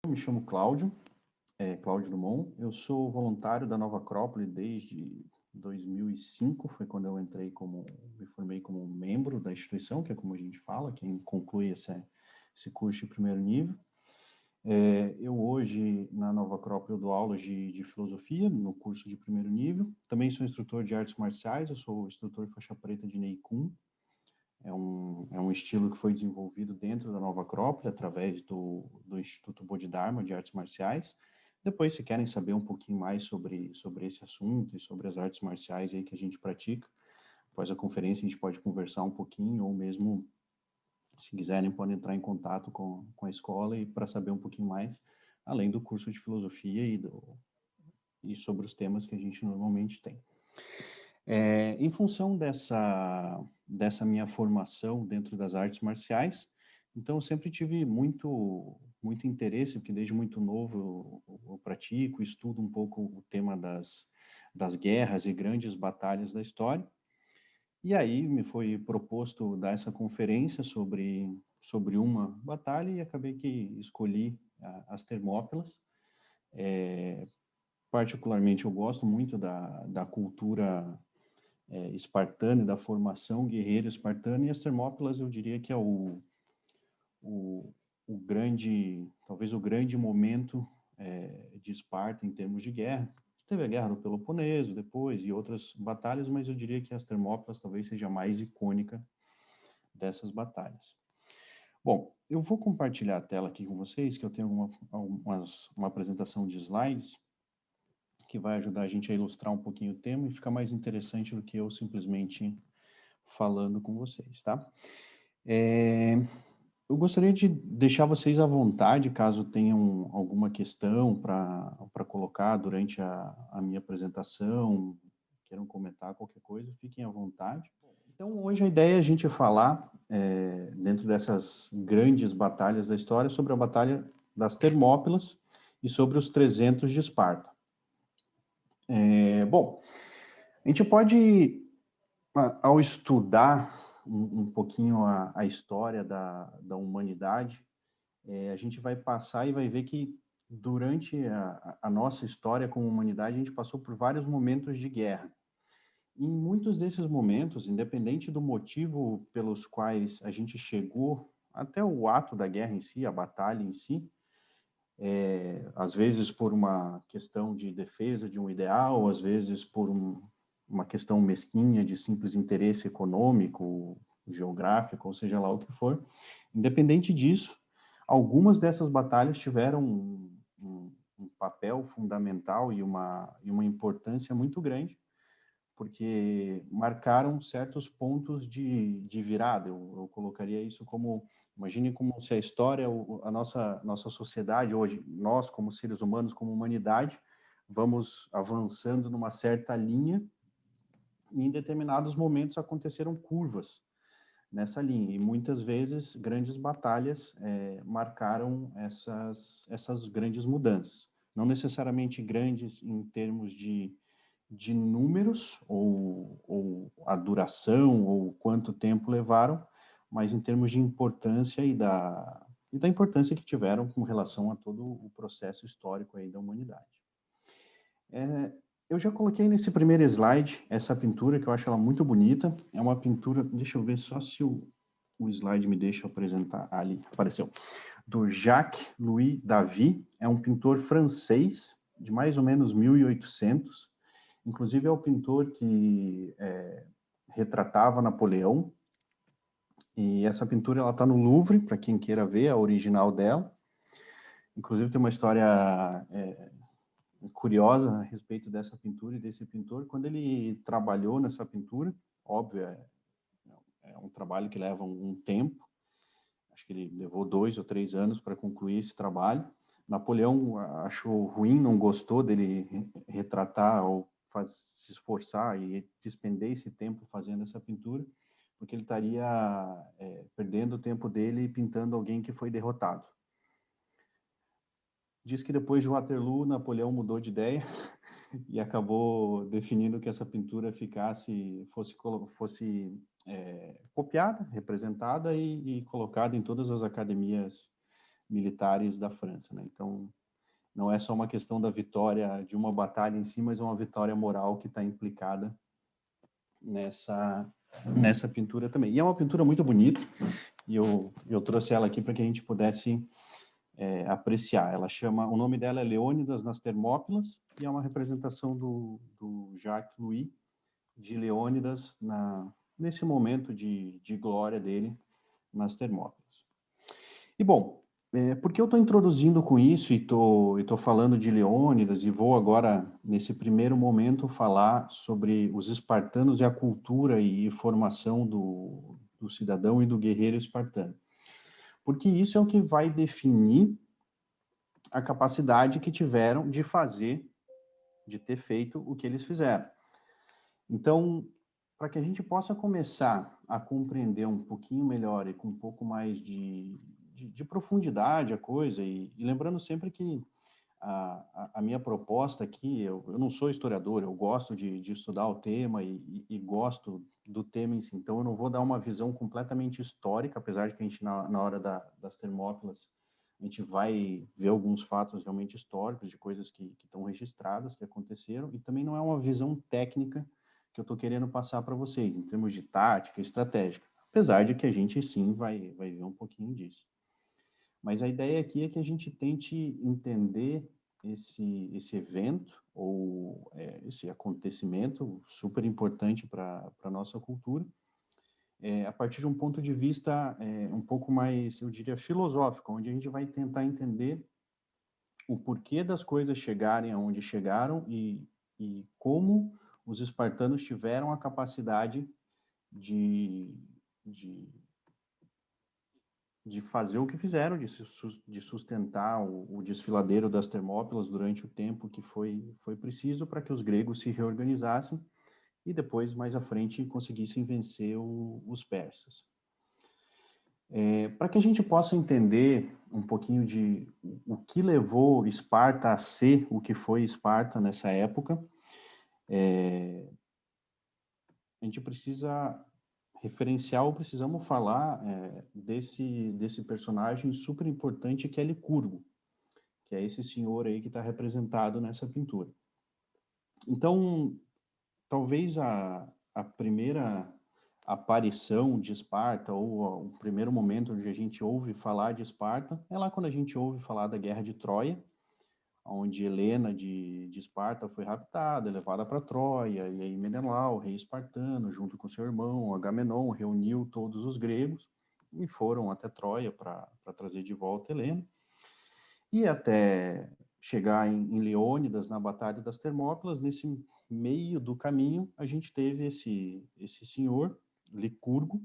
me chamo Cláudio, Cláudio Dumont. Eu sou voluntário da Nova Acrópole desde 2005, foi quando eu me formei como membro da instituição, que é como a gente fala, quem conclui esse curso de primeiro nível. Eu hoje, na Nova Acrópole, eu dou aulas de filosofia no curso de primeiro nível. Também sou instrutor de artes marciais, eu sou instrutor faixa preta de Nei Kung. É um estilo que foi desenvolvido dentro da Nova Acrópole, através do Instituto Bodhidharma de Artes Marciais. Depois, se querem saber um pouquinho mais sobre esse assunto e sobre as artes marciais aí que a gente pratica, após a conferência a gente pode conversar um pouquinho, ou mesmo, se quiserem, podem entrar em contato com a escola e para saber um pouquinho mais, além do curso de filosofia e sobre os temas que a gente normalmente tem. Em função dessa minha formação dentro das artes marciais, então eu sempre tive muito interesse, porque desde muito novo eu pratico, estudo um pouco o tema das guerras e grandes batalhas da história. E aí me foi proposto dar essa conferência sobre uma batalha e acabei que escolhi as Termópilas. Particularmente eu gosto muito da cultura espartana, da formação guerreira espartana, e as Termópilas eu diria que é talvez o grande momento de Esparta em termos de guerra. Teve a Guerra do Peloponeso depois e outras batalhas, mas eu diria que as Termópilas talvez seja a mais icônica dessas batalhas. Bom, eu vou compartilhar a tela aqui com vocês, que eu tenho uma apresentação de slides que vai ajudar a gente a ilustrar um pouquinho o tema e fica mais interessante do que eu simplesmente falando com vocês, tá? Eu gostaria de deixar vocês à vontade, caso tenham alguma questão para colocar durante a minha apresentação, queiram comentar qualquer coisa, fiquem à vontade. Então, hoje a ideia é a gente falar, dentro dessas grandes batalhas da história, sobre a Batalha das Termópilas e sobre os 300 de Esparta. Bom, a gente pode, ao estudar um pouquinho a história da humanidade, a gente vai passar e vai ver que durante a nossa história como humanidade, a gente passou por vários momentos de guerra. Em muitos desses momentos, independente do motivo pelos quais a gente chegou até o ato da guerra em si, a batalha em si, às vezes por uma questão de defesa de um ideal, às vezes por uma questão mesquinha de simples interesse econômico, geográfico, ou seja lá o que for. Independente disso, algumas dessas batalhas tiveram um papel fundamental e uma importância muito grande, porque marcaram certos pontos de virada. Eu colocaria isso como, imagine como se a história, a nossa sociedade hoje, nós como seres humanos, como humanidade, vamos avançando numa certa linha e em determinados momentos aconteceram curvas nessa linha, e muitas vezes grandes batalhas marcaram essas grandes mudanças. Não necessariamente grandes em termos de números, ou a duração, ou quanto tempo levaram, mas em termos de importância e da importância que tiveram com relação a todo o processo histórico aí da humanidade. Eu já coloquei nesse primeiro slide essa pintura, que eu acho ela muito bonita. É uma pintura, deixa eu ver só se o slide me deixa apresentar. Ali, apareceu. Do Jacques-Louis David. É um pintor francês, de mais ou menos 1800. Inclusive, é o pintor que retratava Napoleão. E essa pintura está no Louvre, para quem queira ver, a original dela. Inclusive, tem uma história curiosa a respeito dessa pintura e desse pintor. Quando ele trabalhou nessa pintura, óbvio, é um trabalho que leva um tempo, acho que ele levou 2 ou 3 anos para concluir esse trabalho. Napoleão achou ruim, não gostou dele retratar ou se esforçar e despender esse tempo fazendo essa pintura, porque ele estaria perdendo o tempo dele pintando alguém que foi derrotado. Diz que depois de Waterloo, Napoleão mudou de ideia e acabou definindo que essa pintura fosse copiada, representada e colocada em todas as academias militares da França, né? Então, não é só uma questão da vitória de uma batalha em si, mas é uma vitória moral que está implicada nessa pintura também. E é uma pintura muito bonita, e eu trouxe ela aqui para que a gente pudesse apreciar. O nome dela é Leônidas nas Termópilas, e é uma representação do Jacques Louis, de Leônidas nesse momento de glória dele nas Termópilas. E, bom, por que eu estou introduzindo com isso e estou falando de Leônidas e vou agora, nesse primeiro momento, falar sobre os espartanos e a cultura e formação do cidadão e do guerreiro espartano? Porque isso é o que vai definir a capacidade que tiveram de ter feito o que eles fizeram. Então, para que a gente possa começar a compreender um pouquinho melhor e com um pouco mais de profundidade a coisa, e lembrando sempre que a minha proposta aqui, eu não sou historiador, eu gosto de estudar o tema e gosto do tema em si, então eu não vou dar uma visão completamente histórica, apesar de que a gente, na hora das Termópilas, a gente vai ver alguns fatos realmente históricos, de coisas que estão registradas, que aconteceram, e também não é uma visão técnica que eu estou querendo passar para vocês, em termos de tática, estratégica, apesar de que a gente sim vai ver um pouquinho disso. Mas a ideia aqui é que a gente tente entender esse evento, ou esse acontecimento super importante para a nossa cultura, a partir de um ponto de vista um pouco mais, eu diria, filosófico, onde a gente vai tentar entender o porquê das coisas chegarem aonde chegaram e como os espartanos tiveram a capacidade de fazer o que fizeram, de sustentar o desfiladeiro das Termópilas durante o tempo que foi preciso para que os gregos se reorganizassem e depois, mais à frente, conseguissem vencer os persas. Para que a gente possa entender um pouquinho de o que levou Esparta a ser o que foi Esparta nessa época, a gente precisa referenciar ou precisamos falar desse personagem super importante que é Licurgo, que é esse senhor aí que está representado nessa pintura. Então, talvez a primeira aparição de Esparta, ou o primeiro momento onde a gente ouve falar de Esparta, é lá quando a gente ouve falar da Guerra de Troia, onde Helena de Esparta foi raptada, levada para Troia, e aí Menelau, rei espartano, junto com seu irmão Agamenon, reuniu todos os gregos e foram até Troia para trazer de volta Helena. E até chegar em Leônidas, na Batalha das Termópilas, nesse meio do caminho, a gente teve esse senhor, Licurgo,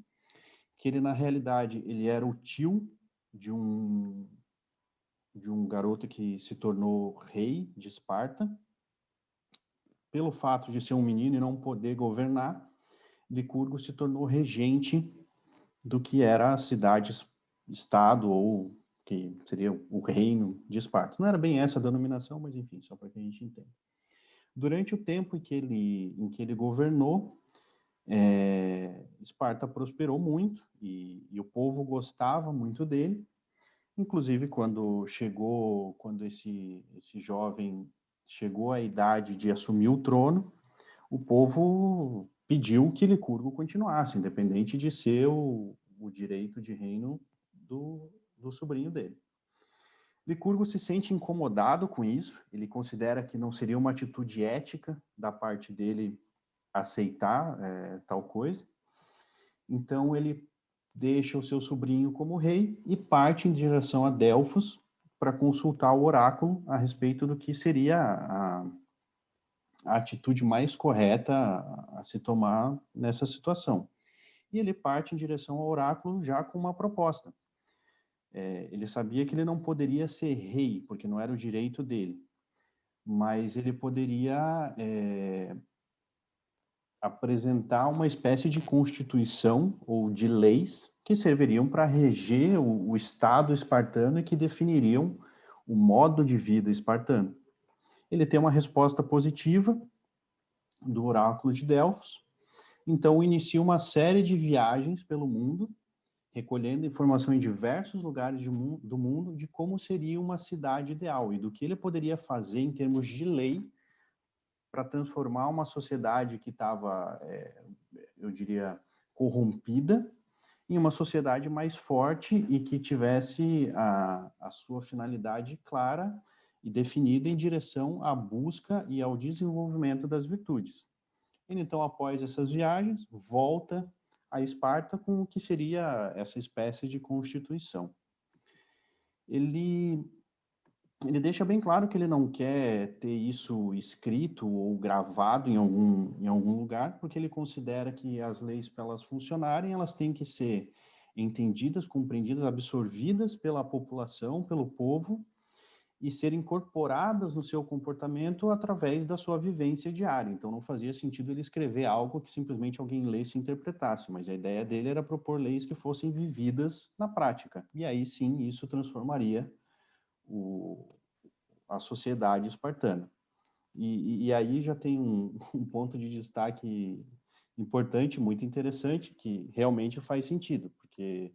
que ele, na realidade, ele era o tio de um garoto que se tornou rei de Esparta. Pelo fato de ser um menino e não poder governar, Licurgo se tornou regente do que era a cidade-estado, ou que seria o reino de Esparta. Não era bem essa a denominação, mas enfim, só para que a gente entenda. Durante o tempo em que ele governou, Esparta prosperou muito e o povo gostava muito dele. Inclusive, quando esse jovem chegou à idade de assumir o trono, o povo pediu que Licurgo continuasse, independente de ser o direito de reino do sobrinho dele. Licurgo se sente incomodado com isso, ele considera que não seria uma atitude ética da parte dele aceitar tal coisa, então ele deixa o seu sobrinho como rei e parte em direção a Delfos para consultar o oráculo a respeito do que seria a atitude mais correta a se tomar nessa situação. E ele parte em direção ao oráculo já com uma proposta. Ele sabia que ele não poderia ser rei, porque não era o direito dele, mas ele poderia apresentar uma espécie de constituição ou de leis que serviriam para reger o Estado espartano e que definiriam o modo de vida espartano. Ele tem uma resposta positiva do oráculo de Delfos, então inicia uma série de viagens pelo mundo recolhendo informação em diversos lugares do mundo de como seria uma cidade ideal e do que ele poderia fazer em termos de lei para transformar uma sociedade que estava, eu diria, corrompida, em uma sociedade mais forte e que tivesse a sua finalidade clara e definida em direção à busca e ao desenvolvimento das virtudes. Ele, então, após essas viagens, volta a Esparta com o que seria essa espécie de constituição. Ele deixa bem claro que ele não quer ter isso escrito ou gravado em algum lugar, porque ele considera que as leis, para elas funcionarem, elas têm que ser entendidas, compreendidas, absorvidas pela população, pelo povo, e serem incorporadas no seu comportamento através da sua vivência diária. Então, não fazia sentido ele escrever algo que simplesmente alguém lesse e interpretasse, mas a ideia dele era propor leis que fossem vividas na prática. E aí, sim, isso transformaria a sociedade espartana. E aí já tem um ponto de destaque importante, muito interessante, que realmente faz sentido, porque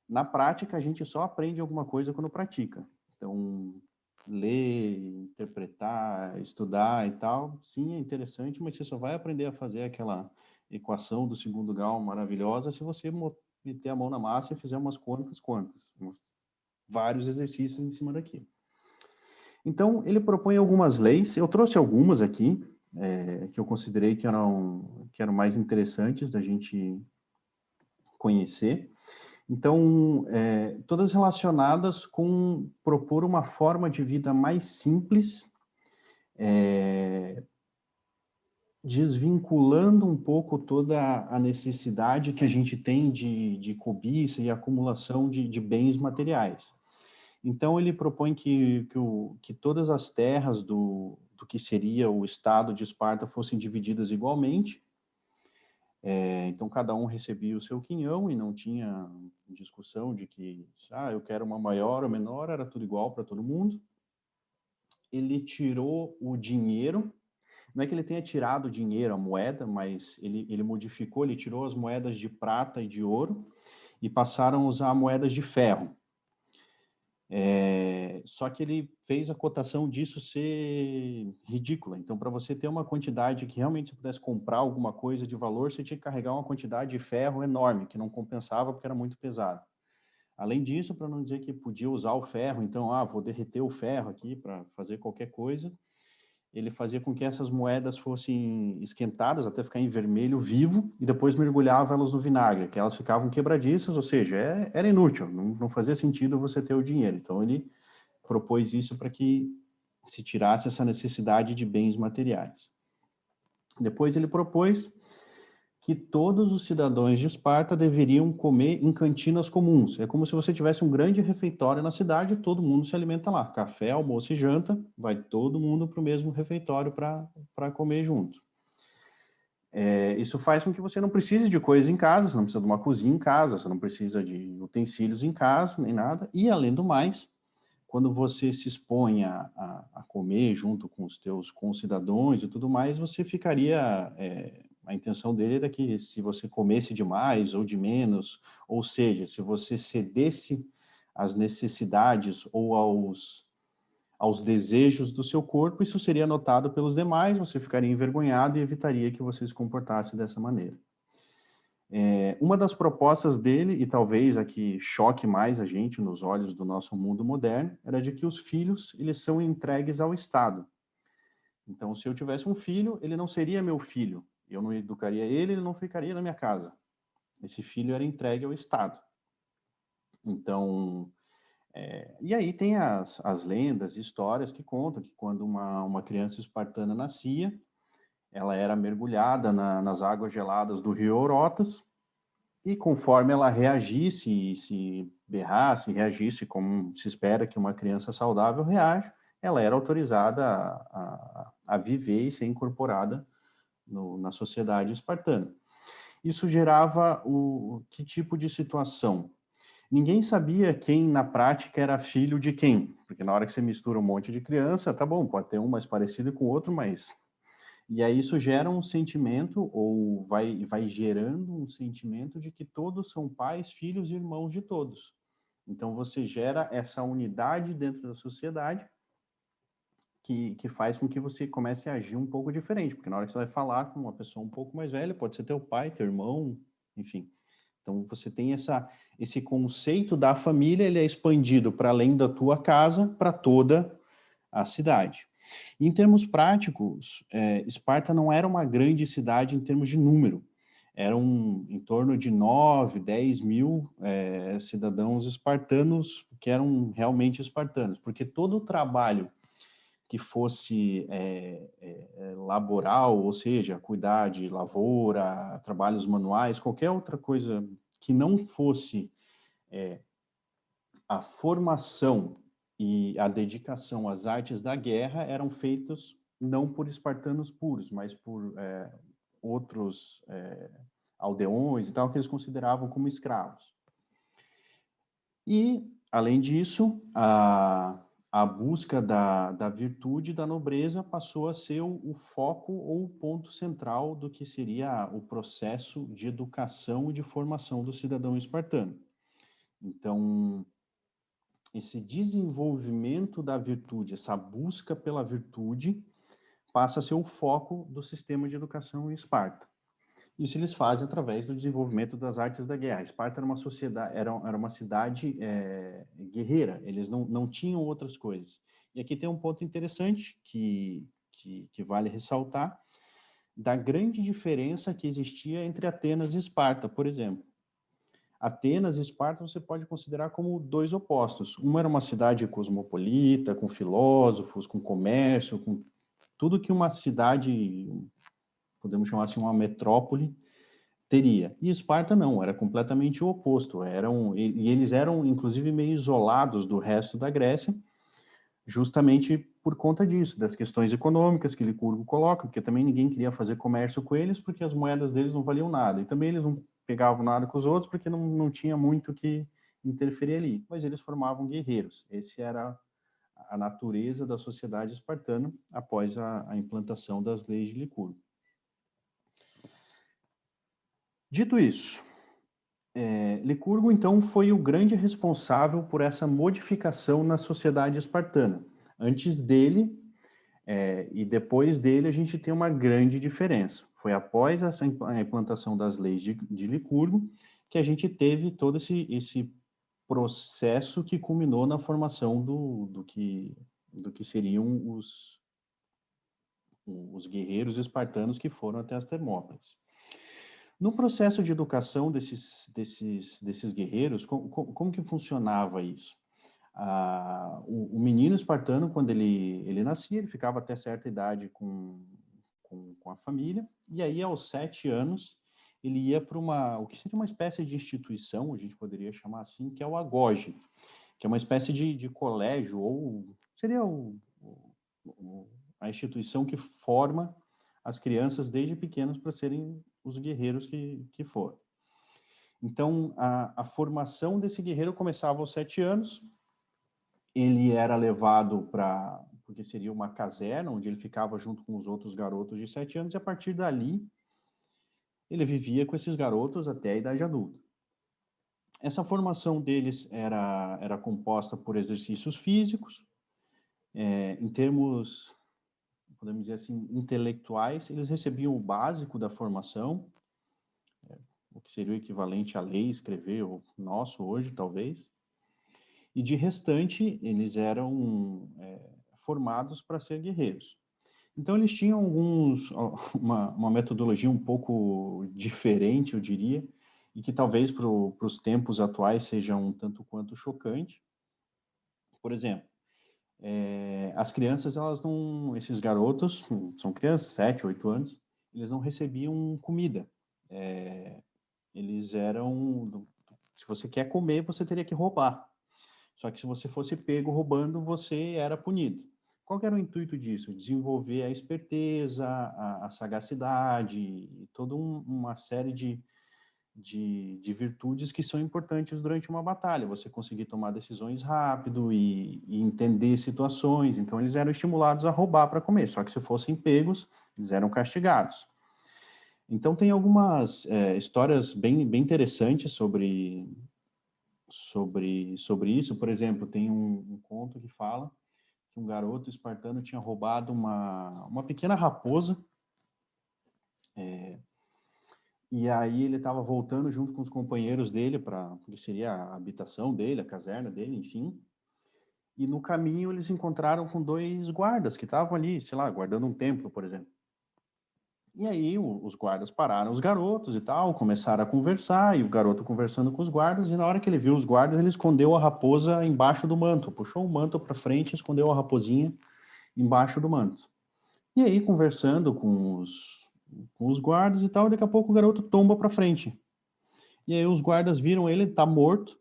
na prática a gente só aprende alguma coisa quando pratica. Então, ler, interpretar, estudar e tal, sim, é interessante, mas você só vai aprender a fazer aquela equação do segundo grau maravilhosa se você meter a mão na massa e fizer umas vários exercícios em cima daquilo. Então, ele propõe algumas leis, eu trouxe algumas aqui, que eu considerei que eram mais interessantes da gente conhecer. Então, todas relacionadas com propor uma forma de vida mais simples, desvinculando um pouco toda a necessidade que a gente tem de cobiça e acumulação de bens materiais. Então, ele propõe que todas as terras do que seria o estado de Esparta fossem divididas igualmente. Então, cada um recebia o seu quinhão e não tinha discussão de que, eu quero uma maior ou menor, era tudo igual para todo mundo. Ele tirou o dinheiro, não é que ele tenha tirado o dinheiro, a moeda, mas ele modificou, ele tirou as moedas de prata e de ouro e passaram a usar moedas de ferro. Só que ele fez a cotação disso ser ridícula. Então, para você ter uma quantidade que realmente você pudesse comprar alguma coisa de valor, você tinha que carregar uma quantidade de ferro enorme, que não compensava porque era muito pesado. Além disso, para não dizer que podia usar o ferro, então, vou derreter o ferro aqui para fazer qualquer coisa, ele fazia com que essas moedas fossem esquentadas até ficar em vermelho vivo e depois mergulhava elas no vinagre, que elas ficavam quebradiças, ou seja, era inútil, não fazia sentido você ter o dinheiro. Então, ele propôs isso para que se tirasse essa necessidade de bens materiais. Depois ele propôs que todos os cidadãos de Esparta deveriam comer em cantinas comuns. É como se você tivesse um grande refeitório na cidade e todo mundo se alimenta lá. Café, almoço e janta, vai todo mundo para o mesmo refeitório para comer junto. Isso faz com que você não precise de coisas em casa, você não precisa de uma cozinha em casa, você não precisa de utensílios em casa, nem nada. E, além do mais, quando você se expõe a comer junto com os teus concidadãos e tudo mais, você ficaria... a intenção dele era que se você comesse de mais ou de menos, ou seja, se você cedesse às necessidades ou aos desejos do seu corpo, isso seria notado pelos demais, você ficaria envergonhado e evitaria que você se comportasse dessa maneira. Uma das propostas dele, e talvez a que choque mais a gente nos olhos do nosso mundo moderno, era de que os filhos, eles são entregues ao Estado. Então, se eu tivesse um filho, ele não seria meu filho. Eu não educaria ele, ele não ficaria na minha casa. Esse filho era entregue ao Estado. Então, e aí tem as lendas, histórias que contam que quando uma criança espartana nascia, ela era mergulhada nas águas geladas do rio Eurotas, e conforme ela reagisse, se berrasse, reagisse como se espera que uma criança saudável reage, ela era autorizada a viver e ser incorporada na sociedade espartana. Isso gerava que tipo de situação? Ninguém sabia quem, na prática, era filho de quem, porque na hora que você mistura um monte de criança, tá bom, pode ter um mais parecido com o outro, mas E aí isso gera um sentimento, ou vai gerando um sentimento de que todos são pais, filhos e irmãos de todos. Então você gera essa unidade dentro da sociedade que faz com que você comece a agir um pouco diferente, porque na hora que você vai falar com uma pessoa um pouco mais velha, pode ser teu pai, teu irmão, enfim. Então você tem esse conceito da família, ele é expandido para além da tua casa, para toda a cidade. Em termos práticos, Esparta não era uma grande cidade em termos de número. Eram em torno de 9, 10 mil cidadãos espartanos, que eram realmente espartanos, porque todo o trabalho que fosse laboral, ou seja, cuidar de lavoura, trabalhos manuais, qualquer outra coisa que não fosse a formação e a dedicação às artes da guerra eram feitos não por espartanos puros, mas por outros aldeões e tal, que eles consideravam como escravos. E, além disso, a busca da virtude da nobreza passou a ser o foco ou o ponto central do que seria o processo de educação e de formação do cidadão espartano. Então, esse desenvolvimento da virtude, essa busca pela virtude, passa a ser o foco do sistema de educação em Esparta. Isso eles fazem através do desenvolvimento das artes da guerra. Esparta era uma sociedade, era uma cidade guerreira. Eles não tinham outras coisas. E aqui tem um ponto interessante que vale ressaltar, da grande diferença que existia entre Atenas e Esparta, por exemplo. Atenas e Esparta você pode considerar como dois opostos. Uma era uma cidade cosmopolita, com filósofos, com comércio, com tudo que uma cidade, podemos chamar assim, uma metrópole, teria. E Esparta não, era completamente o oposto. E eles eram, inclusive, meio isolados do resto da Grécia, justamente por conta disso, das questões econômicas que Licurgo coloca, porque também ninguém queria fazer comércio com eles, porque as moedas deles não valiam nada. E também eles não pegavam nada com os outros, porque não tinha muito que interferir ali. Mas eles formavam guerreiros. Esse era a natureza da sociedade espartana após a implantação das leis de Licurgo. Dito isso, Licurgo, então, foi o grande responsável por essa modificação na sociedade espartana. Antes dele e depois dele, a gente tem uma grande diferença. Foi após a implantação das leis de Licurgo que a gente teve todo esse processo que culminou na formação do que seriam os guerreiros espartanos que foram até as Termópilas. No processo de educação desses guerreiros, como que funcionava isso? O menino espartano, quando ele nascia, ele ficava até certa idade com a família, e aí aos 7 anos ele ia para o que seria uma espécie de instituição, a gente poderia chamar assim, que é o agoge, que é uma espécie de colégio, ou seria a instituição que forma as crianças desde pequenas para serem os guerreiros que foram. Então, a formação desse guerreiro começava aos 7 anos, ele era levado porque seria uma caserna, onde ele ficava junto com os outros garotos de 7 anos, e a partir dali, ele vivia com esses garotos até a idade adulta. Essa formação deles era composta por exercícios físicos, em termos, podemos dizer assim, intelectuais, eles recebiam o básico da formação, o que seria o equivalente a ler e escrever, o nosso hoje, talvez, e de restante, eles eram formados para ser guerreiros. Então, eles tinham uma metodologia um pouco diferente, eu diria, e que talvez para os tempos atuais seja um tanto quanto chocante. Por exemplo, as crianças, esses garotos, são crianças, 7, 8 anos, eles não recebiam comida. Eles eram, se você quer comer, você teria que roubar. Só que se você fosse pego roubando, você era punido. Qual que era o intuito disso? Desenvolver a esperteza, a sagacidade, toda uma série de virtudes que são importantes durante uma batalha. Você conseguir tomar decisões rápido e entender situações. Então, eles eram estimulados a roubar para comer. Só que se fossem pegos, eles eram castigados. Então, tem algumas histórias bem interessantes sobre isso. Por exemplo, tem um conto que fala que um garoto espartano tinha roubado uma pequena raposa, e aí ele estava voltando junto com os companheiros dele para que seria a habitação dele, a caserna dele, enfim. E no caminho eles encontraram com 2 guardas que estavam ali, sei lá, guardando um templo, por exemplo. E aí os guardas pararam os garotos e tal, começaram a conversar, e o garoto conversando com os guardas, e na hora que ele viu os guardas, ele escondeu a raposa embaixo do manto, puxou o manto para frente e escondeu a raposinha embaixo do manto. E aí, conversando com os guardas e tal, daqui a pouco o garoto tomba para frente. E aí os guardas viram ele, tá morto.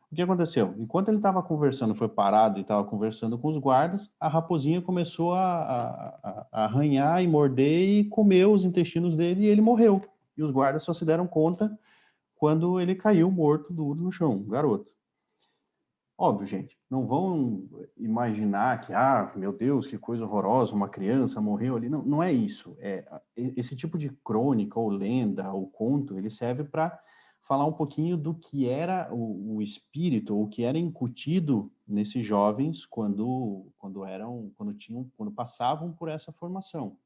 O que aconteceu? Enquanto ele estava conversando, foi parado e estava conversando com os guardas, a raposinha começou a arranhar e morder e comer os intestinos dele e ele morreu. E os guardas só se deram conta quando ele caiu morto duro no chão, o garoto. Óbvio, gente, não vão imaginar que, meu Deus, que coisa horrorosa, uma criança morreu ali. Não, não é isso. Esse tipo de crônica, ou lenda, ou conto, ele serve para falar um pouquinho do que era o espírito, ou o que era incutido nesses jovens quando passavam por essa formação.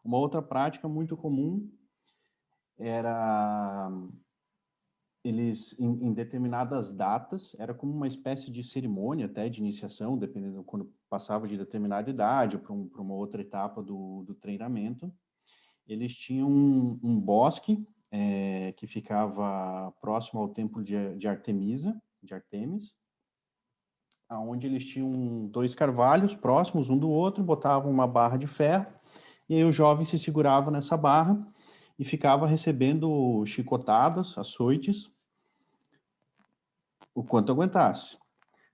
Uma outra prática muito comum era eles, em determinadas datas, era como uma espécie de cerimônia até de iniciação, dependendo quando passava de determinada idade ou para uma outra etapa do treinamento. Eles tinham um bosque que ficava próximo ao templo de Artemis, onde eles tinham 2 carvalhos próximos um do outro, botavam uma barra de ferro, e aí o jovem se segurava nessa barra e ficava recebendo chicotadas, açoites, o quanto aguentasse.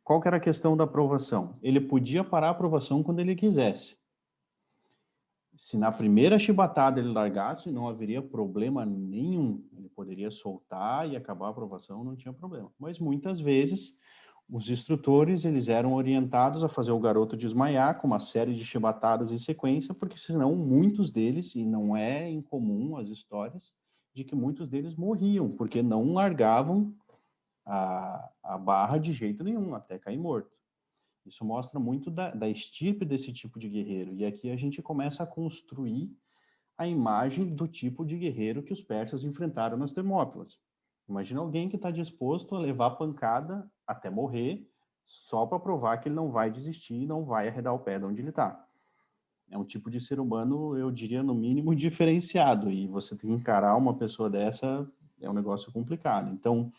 Qual que era a questão da aprovação? Ele podia parar a aprovação quando ele quisesse. Se na primeira chibatada ele largasse, não haveria problema nenhum. Ele poderia soltar e acabar a aprovação, não tinha problema. Mas muitas vezes os instrutores eles eram orientados a fazer o garoto desmaiar com uma série de chibatadas em sequência, porque senão muitos deles, e não é incomum as histórias, de que muitos deles morriam, porque não largavam a barra de jeito nenhum, até cair morto. Isso mostra muito da estirpe desse tipo de guerreiro. E aqui a gente começa a construir a imagem do tipo de guerreiro que os persas enfrentaram nas Termópilas. Imagina alguém que está disposto a levar pancada até morrer, só para provar que ele não vai desistir e não vai arredar o pé de onde ele está. É um tipo de ser humano, eu diria, no mínimo, diferenciado. E você tem que encarar uma pessoa dessa, é um negócio complicado. Então,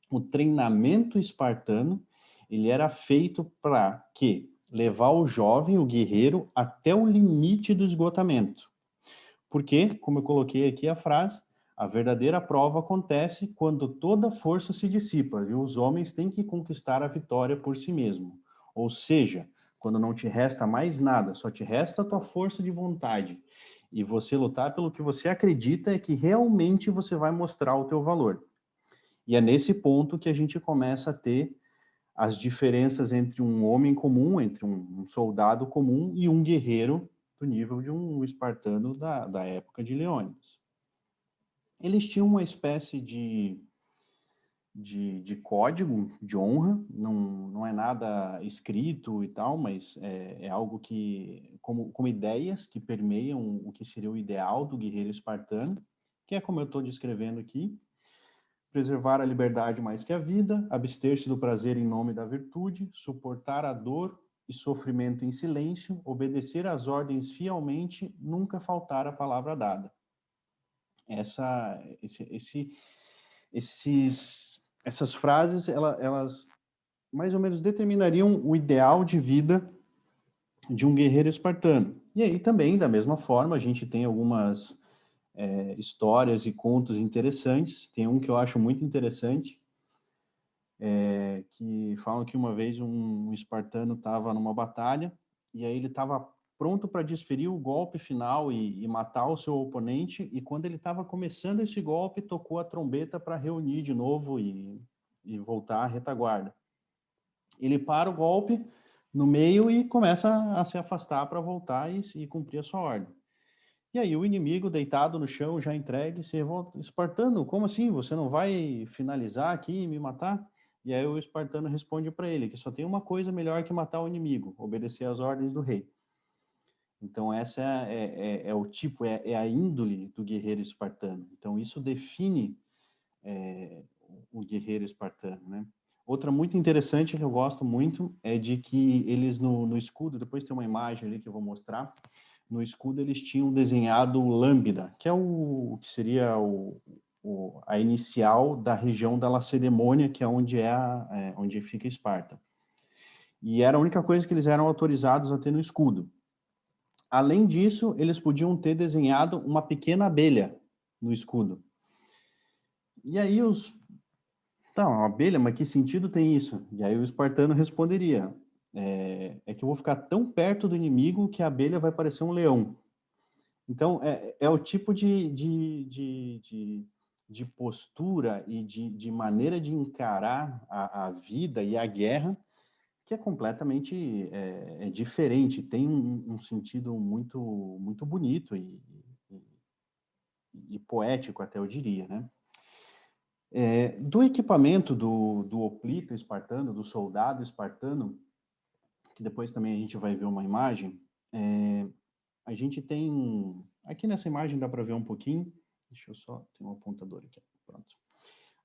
o treinamento espartano, ele era feito para quê? Levar o jovem, o guerreiro, até o limite do esgotamento. Porque, como eu coloquei aqui a frase, a verdadeira prova acontece quando toda força se dissipa, e os homens têm que conquistar a vitória por si mesmo. Ou seja, quando não te resta mais nada, só te resta a tua força de vontade, e você lutar pelo que você acredita é que realmente você vai mostrar o teu valor. E é nesse ponto que a gente começa a ter as diferenças entre um homem comum, entre um soldado comum e um guerreiro do nível de um espartano da época de Leônidas. Eles tinham uma espécie de código de honra, não é nada escrito e tal, mas é algo que, como ideias que permeiam o que seria o ideal do guerreiro espartano, que é como eu estou descrevendo aqui: preservar a liberdade mais que a vida, abster-se do prazer em nome da virtude, suportar a dor e sofrimento em silêncio, obedecer às ordens fielmente, nunca faltar a palavra dada. Essas frases, elas mais ou menos determinariam o ideal de vida de um guerreiro espartano. E aí também, da mesma forma, a gente tem algumas histórias e contos interessantes. Tem um que eu acho muito interessante, que falam que uma vez um espartano estava numa batalha e aí ele estava pronto para desferir o golpe final e matar o seu oponente, e quando ele estava começando esse golpe, tocou a trombeta para reunir de novo e voltar à retaguarda. Ele para o golpe no meio e começa a se afastar para voltar e cumprir a sua ordem. E aí o inimigo deitado no chão, já entregue, se revolta. Espartano, como assim? Você não vai finalizar aqui e me matar? E aí o espartano responde para ele que só tem uma coisa melhor que matar o inimigo, obedecer às ordens do rei. Então essa é o tipo, é a índole do guerreiro espartano. Então isso define o guerreiro espartano, né? Outra muito interessante que eu gosto muito é de que eles no escudo, depois tem uma imagem ali que eu vou mostrar, no escudo eles tinham desenhado o lambda, que é o que seria a inicial da região da Lacedemônia, que é onde fica Esparta. E era a única coisa que eles eram autorizados a ter no escudo. Além disso, eles podiam ter desenhado uma pequena abelha no escudo. E aí Tá, uma abelha, mas que sentido tem isso? E aí o espartano responderia, que eu vou ficar tão perto do inimigo que a abelha vai parecer um leão. Então, é o tipo de postura e de maneira de encarar a vida e a guerra que é completamente diferente, tem um sentido muito, muito bonito e poético, até eu diria, né? Do equipamento do hoplita espartano, do soldado espartano, que depois também a gente vai ver uma imagem, a gente tem... Aqui nessa imagem dá para ver um pouquinho. Deixa eu só... Tem um apontador aqui. Pronto.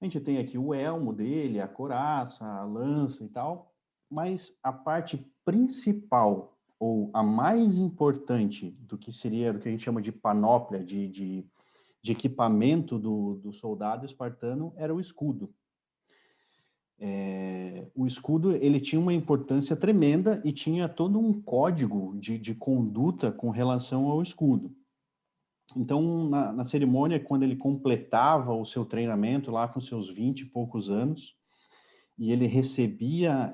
A gente tem aqui o elmo dele, a couraça, a lança e tal, mas a parte principal, ou a mais importante do que seria, do que a gente chama de panóplia, de equipamento do soldado espartano, era o escudo. O escudo ele tinha uma importância tremenda e tinha todo um código de conduta com relação ao escudo. Então, na cerimônia, quando ele completava o seu treinamento lá com seus 20 e poucos anos, e ele recebia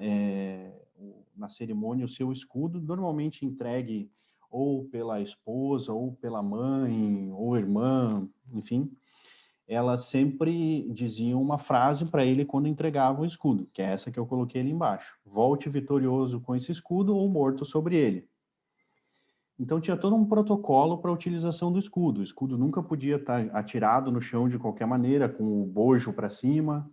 na cerimônia o seu escudo, normalmente entregue ou pela esposa, ou pela mãe, ou irmã, enfim, elas sempre diziam uma frase para ele quando entregava o escudo, que é essa que eu coloquei ali embaixo. Volte vitorioso com esse escudo ou morto sobre ele. Então tinha todo um protocolo para a utilização do escudo. O escudo nunca podia estar atirado no chão de qualquer maneira, com o bojo para cima.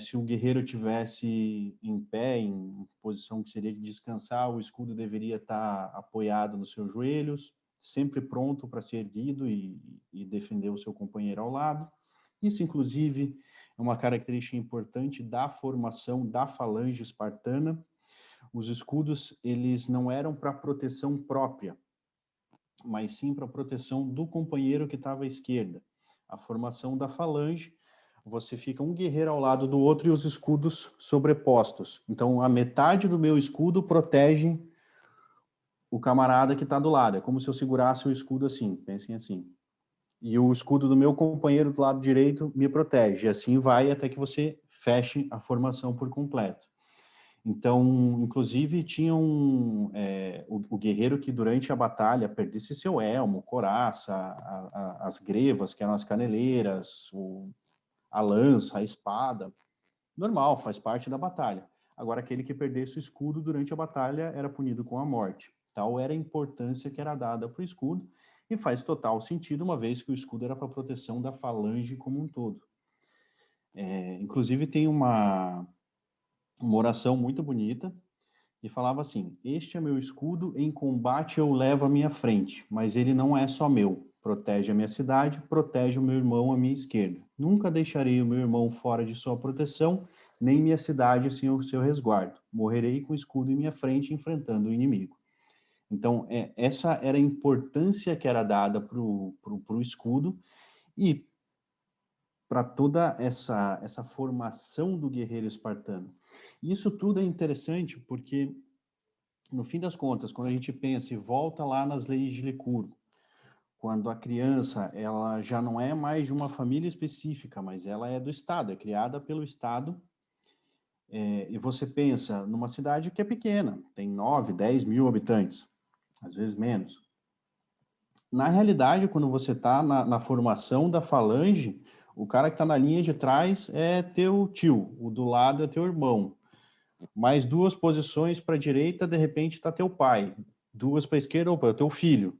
Se o guerreiro tivesse em pé, em posição que seria de descansar, o escudo deveria estar apoiado nos seus joelhos, sempre pronto para ser erguido e defender o seu companheiro ao lado. Isso, inclusive, é uma característica importante da formação da falange espartana. Os escudos, eles não eram para proteção própria, mas sim para proteção do companheiro que estava à esquerda. A formação da falange, você fica um guerreiro ao lado do outro e os escudos sobrepostos. Então, a metade do meu escudo protege o camarada que está do lado. É como se eu segurasse o escudo assim, pensem assim. E o escudo do meu companheiro do lado direito me protege. E assim vai até que você feche a formação por completo. Então, inclusive, tinha o guerreiro que durante a batalha perdesse seu elmo, couraça, as grevas, que eram as caneleiras, a lança, a espada. Normal, faz parte da batalha. Agora, aquele que perdesse o escudo durante a batalha era punido com a morte. Tal era a importância que era dada para o escudo, e faz total sentido, uma vez que o escudo era para proteção da falange como um todo. Inclusive, tem uma oração muito bonita, e falava assim: este é meu escudo, em combate eu levo à minha frente, mas ele não é só meu. Protege a minha cidade, protege o meu irmão à minha esquerda. Nunca deixarei o meu irmão fora de sua proteção, nem minha cidade sem o seu resguardo. Morrerei com o escudo em minha frente, enfrentando o inimigo. Então, essa era a importância que era dada para o escudo, e para toda essa formação do guerreiro espartano. Isso tudo é interessante porque, no fim das contas, quando a gente pensa e volta lá nas leis de Licurgo, quando a criança ela já não é mais de uma família específica, mas ela é do Estado, é criada pelo Estado, e você pensa numa cidade que é pequena, tem 9, 10 mil habitantes. às vezes menos. Na realidade, quando você está na formação da falange, o cara que está na linha de trás é teu tio, o do lado é teu irmão. Mais 2 posições para a direita, de repente está teu pai. 2 para a esquerda, opa, é o teu filho.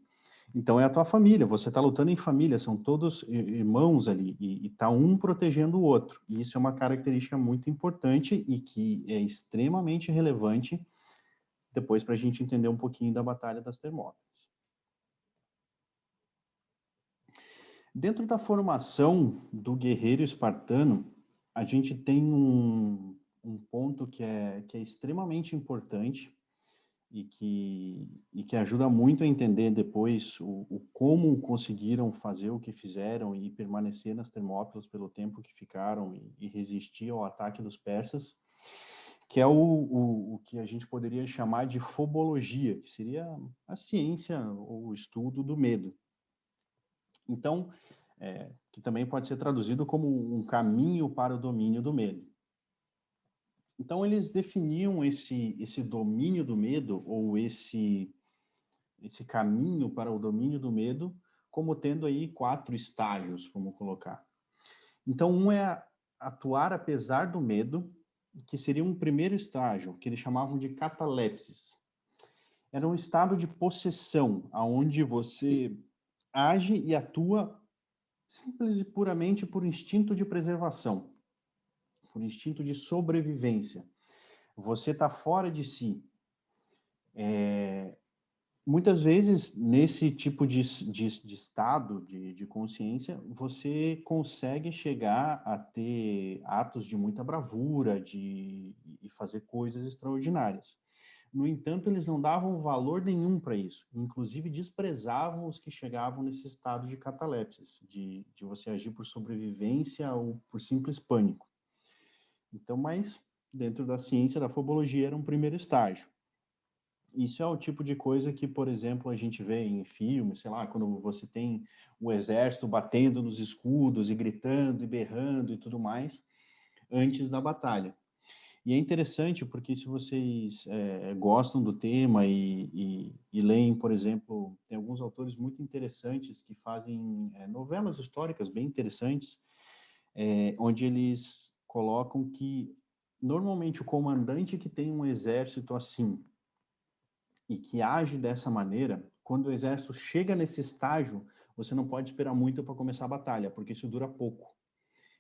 Então é a tua família, você está lutando em família, são todos irmãos ali, e está um protegendo o outro. E isso é uma característica muito importante e que é extremamente relevante depois para a gente entender um pouquinho da Batalha das Termópilas. Dentro da formação do guerreiro espartano, a gente tem um ponto que é extremamente importante e que ajuda muito a entender depois o como conseguiram fazer o que fizeram e permanecer nas Termópilas pelo tempo que ficaram e resistir ao ataque dos persas, que é o que a gente poderia chamar de fobologia, que seria a ciência ou o estudo do medo. Então, que também pode ser traduzido como um caminho para o domínio do medo. Então, eles definiam esse domínio do medo, ou esse caminho para o domínio do medo, como tendo aí 4 estágios, vamos colocar. Então, um é atuar apesar do medo, que seria um primeiro estágio, que eles chamavam de catalepsis. Era um estado de possessão, onde você age e atua simples e puramente por instinto de preservação, por instinto de sobrevivência. Você está fora de si. Muitas vezes, nesse tipo de estado de consciência, você consegue chegar a ter atos de muita bravura, e fazer coisas extraordinárias. No entanto, eles não davam valor nenhum para isso. Inclusive, desprezavam os que chegavam nesse estado de catalepsis, de você agir por sobrevivência ou por simples pânico. Então, mas dentro da ciência da fobologia era um primeiro estágio. Isso é o tipo de coisa que, por exemplo, a gente vê em filmes, sei lá, quando você tem o exército batendo nos escudos e gritando e berrando e tudo mais, antes da batalha. E é interessante porque se vocês gostam do tema e leem, por exemplo, tem alguns autores muito interessantes que fazem novelas históricas bem interessantes, onde eles colocam que normalmente o comandante que tem um exército assim e que age dessa maneira, quando o exército chega nesse estágio, você não pode esperar muito para começar a batalha, porque isso dura pouco.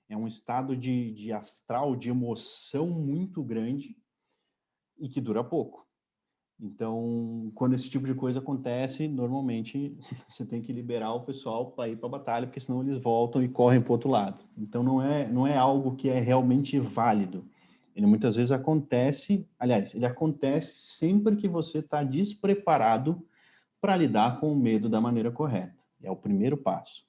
É um estado de astral, de emoção muito grande e que dura pouco. Então, quando esse tipo de coisa acontece, normalmente você tem que liberar o pessoal para ir para a batalha, porque senão eles voltam e correm para o outro lado. Então, não é algo que é realmente válido. Ele muitas vezes acontece, aliás, ele acontece sempre que você está despreparado para lidar com o medo da maneira correta. É o primeiro passo.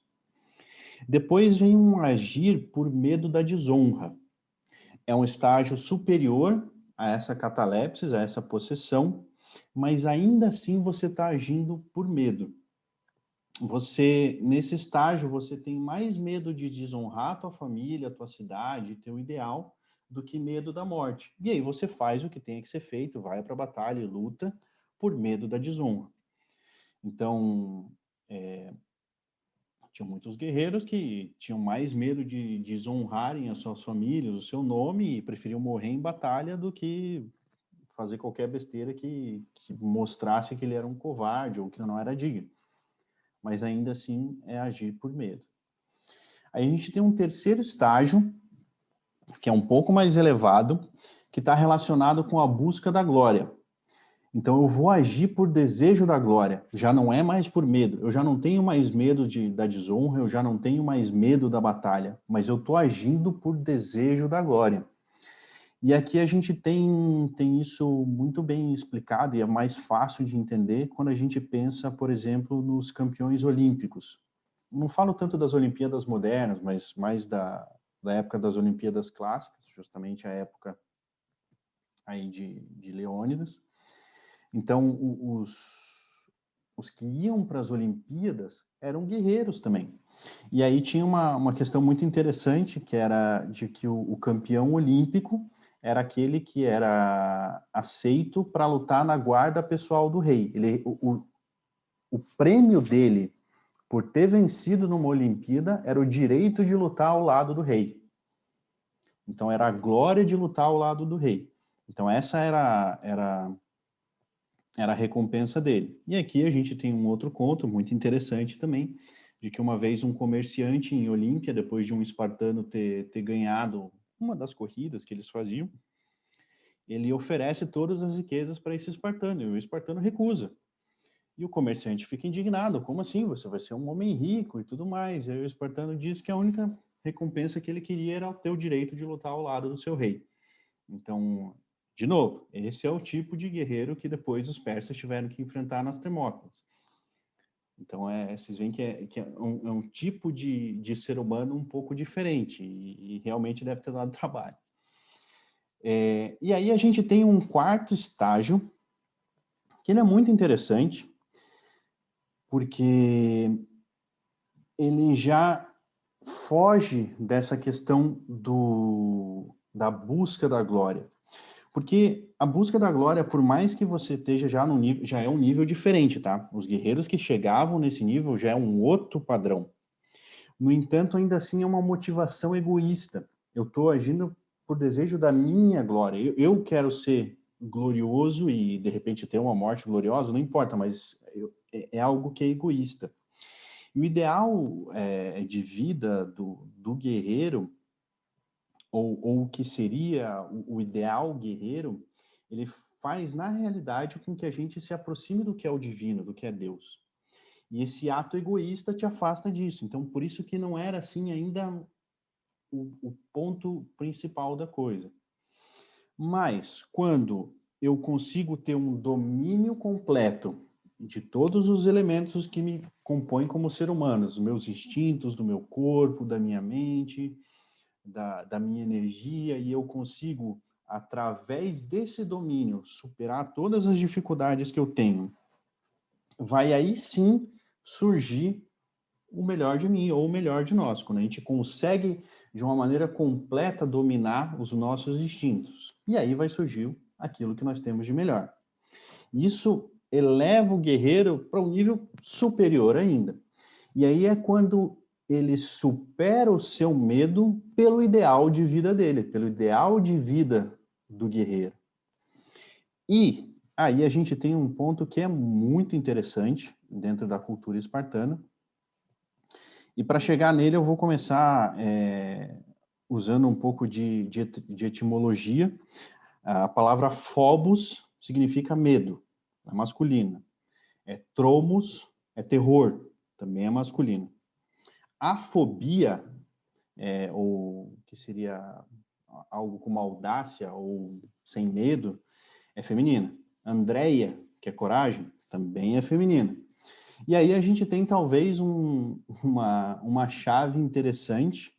Depois vem um agir por medo da desonra. É um estágio superior a essa catalepsis, a essa possessão, mas ainda assim você está agindo por medo. Você, nesse estágio, você tem mais medo de desonrar a tua família, a tua cidade, teu ideal, do que medo da morte. E aí você faz o que tem que ser feito, vai para a batalha e luta por medo da desonra. Então, tinha muitos guerreiros que tinham mais medo de desonrarem as suas famílias, o seu nome, e preferiam morrer em batalha do que fazer qualquer besteira que mostrasse que ele era um covarde ou que não era digno. Mas ainda assim é agir por medo. Aí a gente tem um terceiro estágio, que é um pouco mais elevado, que está relacionado com a busca da glória. Então eu vou agir por desejo da glória, já não é mais por medo. Eu já não tenho mais medo da desonra, eu já não tenho mais medo da batalha, mas eu estou agindo por desejo da glória. E aqui a gente tem isso muito bem explicado e é mais fácil de entender quando a gente pensa, por exemplo, nos campeões olímpicos. Não falo tanto das Olimpíadas modernas, mas mais da época das Olimpíadas clássicas, justamente a época aí de Leônidas. Então, os que iam para as Olimpíadas eram guerreiros também. E aí tinha uma questão muito interessante, que era de que o campeão olímpico era aquele que era aceito para lutar na guarda pessoal do rei. o prêmio dele por ter vencido numa Olimpíada era o direito de lutar ao lado do rei. Então, era a glória de lutar ao lado do rei. Então, essa era a recompensa dele. E aqui a gente tem um outro conto muito interessante também, de que uma vez um comerciante em Olímpia, depois de um espartano ter ganhado uma das corridas que eles faziam, ele oferece todas as riquezas para esse espartano, e o espartano recusa. E o comerciante fica indignado, como assim? Você vai ser um homem rico e tudo mais. E aí o espartano diz que a única recompensa que ele queria era ter o direito de lutar ao lado do seu rei. Então, de novo, esse é o tipo de guerreiro que depois os persas tiveram que enfrentar nas Termópilas. Então, vocês veem que é um tipo de ser humano um pouco diferente e realmente deve ter dado trabalho. E aí a gente tem um quarto estágio, que ele é muito interessante, porque ele já foge dessa questão da busca da glória. Porque a busca da glória, por mais que você esteja já no nível, já é um nível diferente, tá? Os guerreiros que chegavam nesse nível já é um outro padrão. No entanto, ainda assim é uma motivação egoísta. Eu estou agindo por desejo da minha glória. Eu quero ser glorioso e, de repente, ter uma morte gloriosa, não importa, mas é algo que é egoísta. E o ideal de vida do guerreiro, ou o que seria o ideal guerreiro, ele faz, na realidade, com que a gente se aproxime do que é o divino, do que é Deus. E esse ato egoísta te afasta disso. Então, por isso que não era, assim, ainda o ponto principal da coisa. Mas, quando eu consigo ter um domínio completo de todos os elementos que me compõem como ser humano, os meus instintos, do meu corpo, da minha mente, da minha energia, e eu consigo, através desse domínio, superar todas as dificuldades que eu tenho, vai aí sim surgir o melhor de mim ou o melhor de nós, quando a gente consegue, de uma maneira completa, dominar os nossos instintos. E aí vai surgir aquilo que nós temos de melhor. Isso eleva o guerreiro para um nível superior ainda. E aí é quando ele supera o seu medo pelo ideal de vida dele, pelo ideal de vida do guerreiro. E aí a gente tem um ponto que é muito interessante dentro da cultura espartana. E para chegar nele eu vou começar usando um pouco de etimologia. A palavra phobos significa medo, é masculina. Tromos é terror, também é masculino. A fobia, ou que seria algo como audácia ou sem medo, é feminina. Andreia, que é coragem, também é feminina. E aí a gente tem talvez uma chave interessante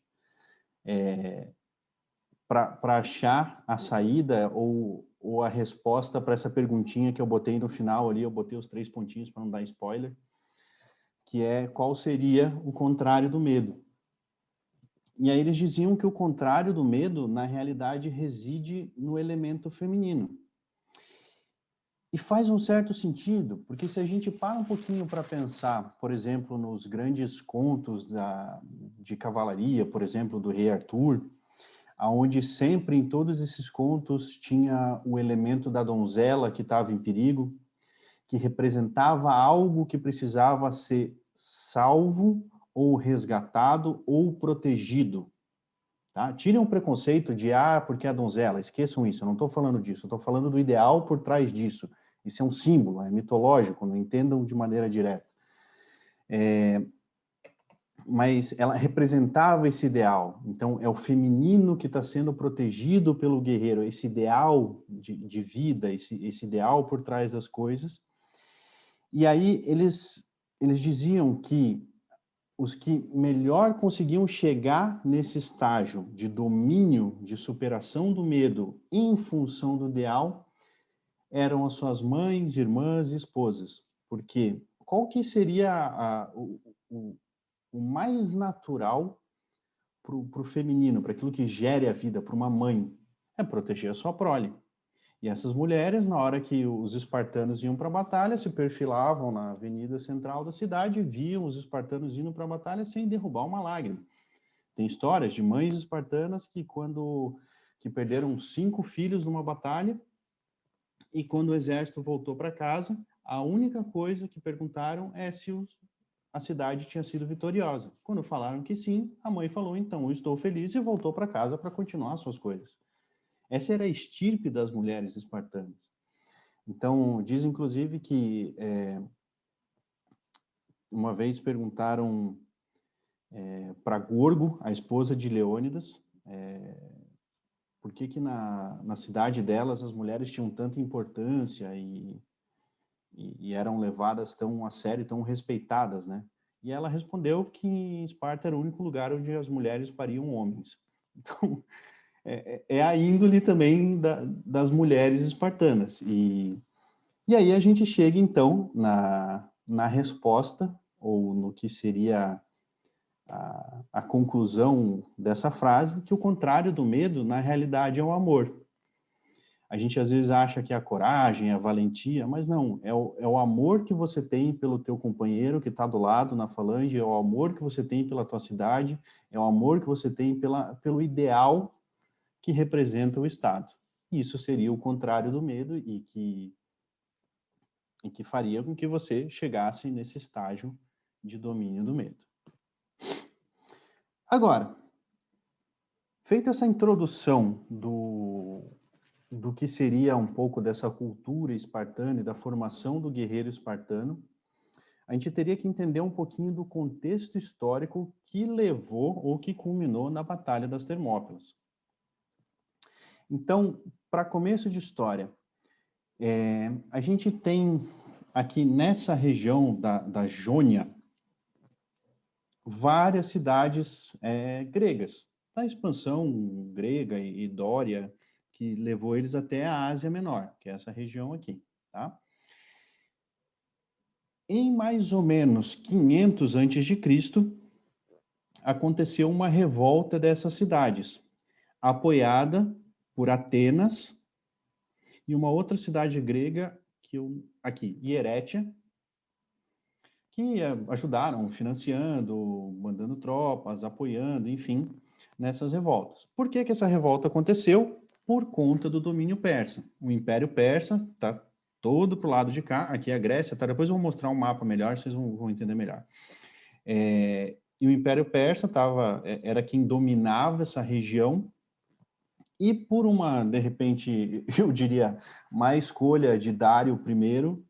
para achar a saída ou a resposta para essa perguntinha que eu botei no final ali, eu botei os 3 pontinhos para não dar spoiler, que é qual seria o contrário do medo. E aí eles diziam que o contrário do medo, na realidade, reside no elemento feminino. E faz um certo sentido, porque se a gente para um pouquinho para pensar, por exemplo, nos grandes contos de cavalaria, por exemplo, do Rei Arthur, aonde sempre em todos esses contos tinha o elemento da donzela que estava em perigo, que representava algo que precisava ser salvo ou resgatado ou protegido. Tá? Tirem o preconceito de, porque é a donzela, esqueçam isso, eu não estou falando disso, eu estou falando do ideal por trás disso. Isso é um símbolo, é mitológico, não entendam de maneira direta. Mas ela representava esse ideal. Então, é o feminino que está sendo protegido pelo guerreiro, esse ideal de vida, esse ideal por trás das coisas. E aí eles diziam que os que melhor conseguiam chegar nesse estágio de domínio, de superação do medo em função do ideal, eram as suas mães, irmãs e esposas. Porque qual que seria o mais natural para o feminino, para aquilo que gere a vida, para uma mãe? É proteger a sua prole. E essas mulheres, na hora que os espartanos iam para a batalha, se perfilavam na avenida central da cidade e viam os espartanos indo para a batalha sem derrubar uma lágrima. Tem histórias de mães espartanas que perderam 5 filhos numa batalha e quando o exército voltou para casa, a única coisa que perguntaram é se a cidade tinha sido vitoriosa. Quando falaram que sim, a mãe falou, então, eu estou feliz, e voltou para casa para continuar suas coisas. Essa era a estirpe das mulheres espartanas. Então, diz inclusive que uma vez perguntaram para Gorgo, a esposa de Leônidas, por que na cidade delas as mulheres tinham tanta importância e eram levadas tão a sério, tão respeitadas, né? E ela respondeu que Esparta era o único lugar onde as mulheres pariam homens. Então, é a índole também das mulheres espartanas. E aí a gente chega, então, na resposta, ou no que seria a conclusão dessa frase, que o contrário do medo, na realidade, é o amor. A gente às vezes acha que é a coragem, a valentia, mas não, é o amor que você tem pelo teu companheiro que está do lado na falange, é o amor que você tem pela tua cidade, é o amor que você tem pelo ideal que representa o Estado. Isso seria o contrário do medo e que faria com que você chegasse nesse estágio de domínio do medo. Agora, feita essa introdução do que seria um pouco dessa cultura espartana e da formação do guerreiro espartano, a gente teria que entender um pouquinho do contexto histórico que levou ou que culminou na Batalha das Termópilas. Então, para começo de história, a gente tem aqui nessa região da Jônia várias cidades gregas, da expansão grega e dória, que levou eles até a Ásia Menor, que é essa região aqui, tá? Em mais ou menos 500 a.C., aconteceu uma revolta dessas cidades, apoiada por Atenas e uma outra cidade grega, aqui, Hierétia, que ajudaram financiando, mandando tropas, apoiando, enfim, nessas revoltas. Por que essa revolta aconteceu? Por conta do domínio persa. O Império Persa está todo para o lado de cá, aqui é a Grécia, tá? Depois eu vou mostrar um mapa melhor, vocês vão entender melhor. E o Império Persa era quem dominava essa região, e por de repente, eu diria, má escolha de Dário I,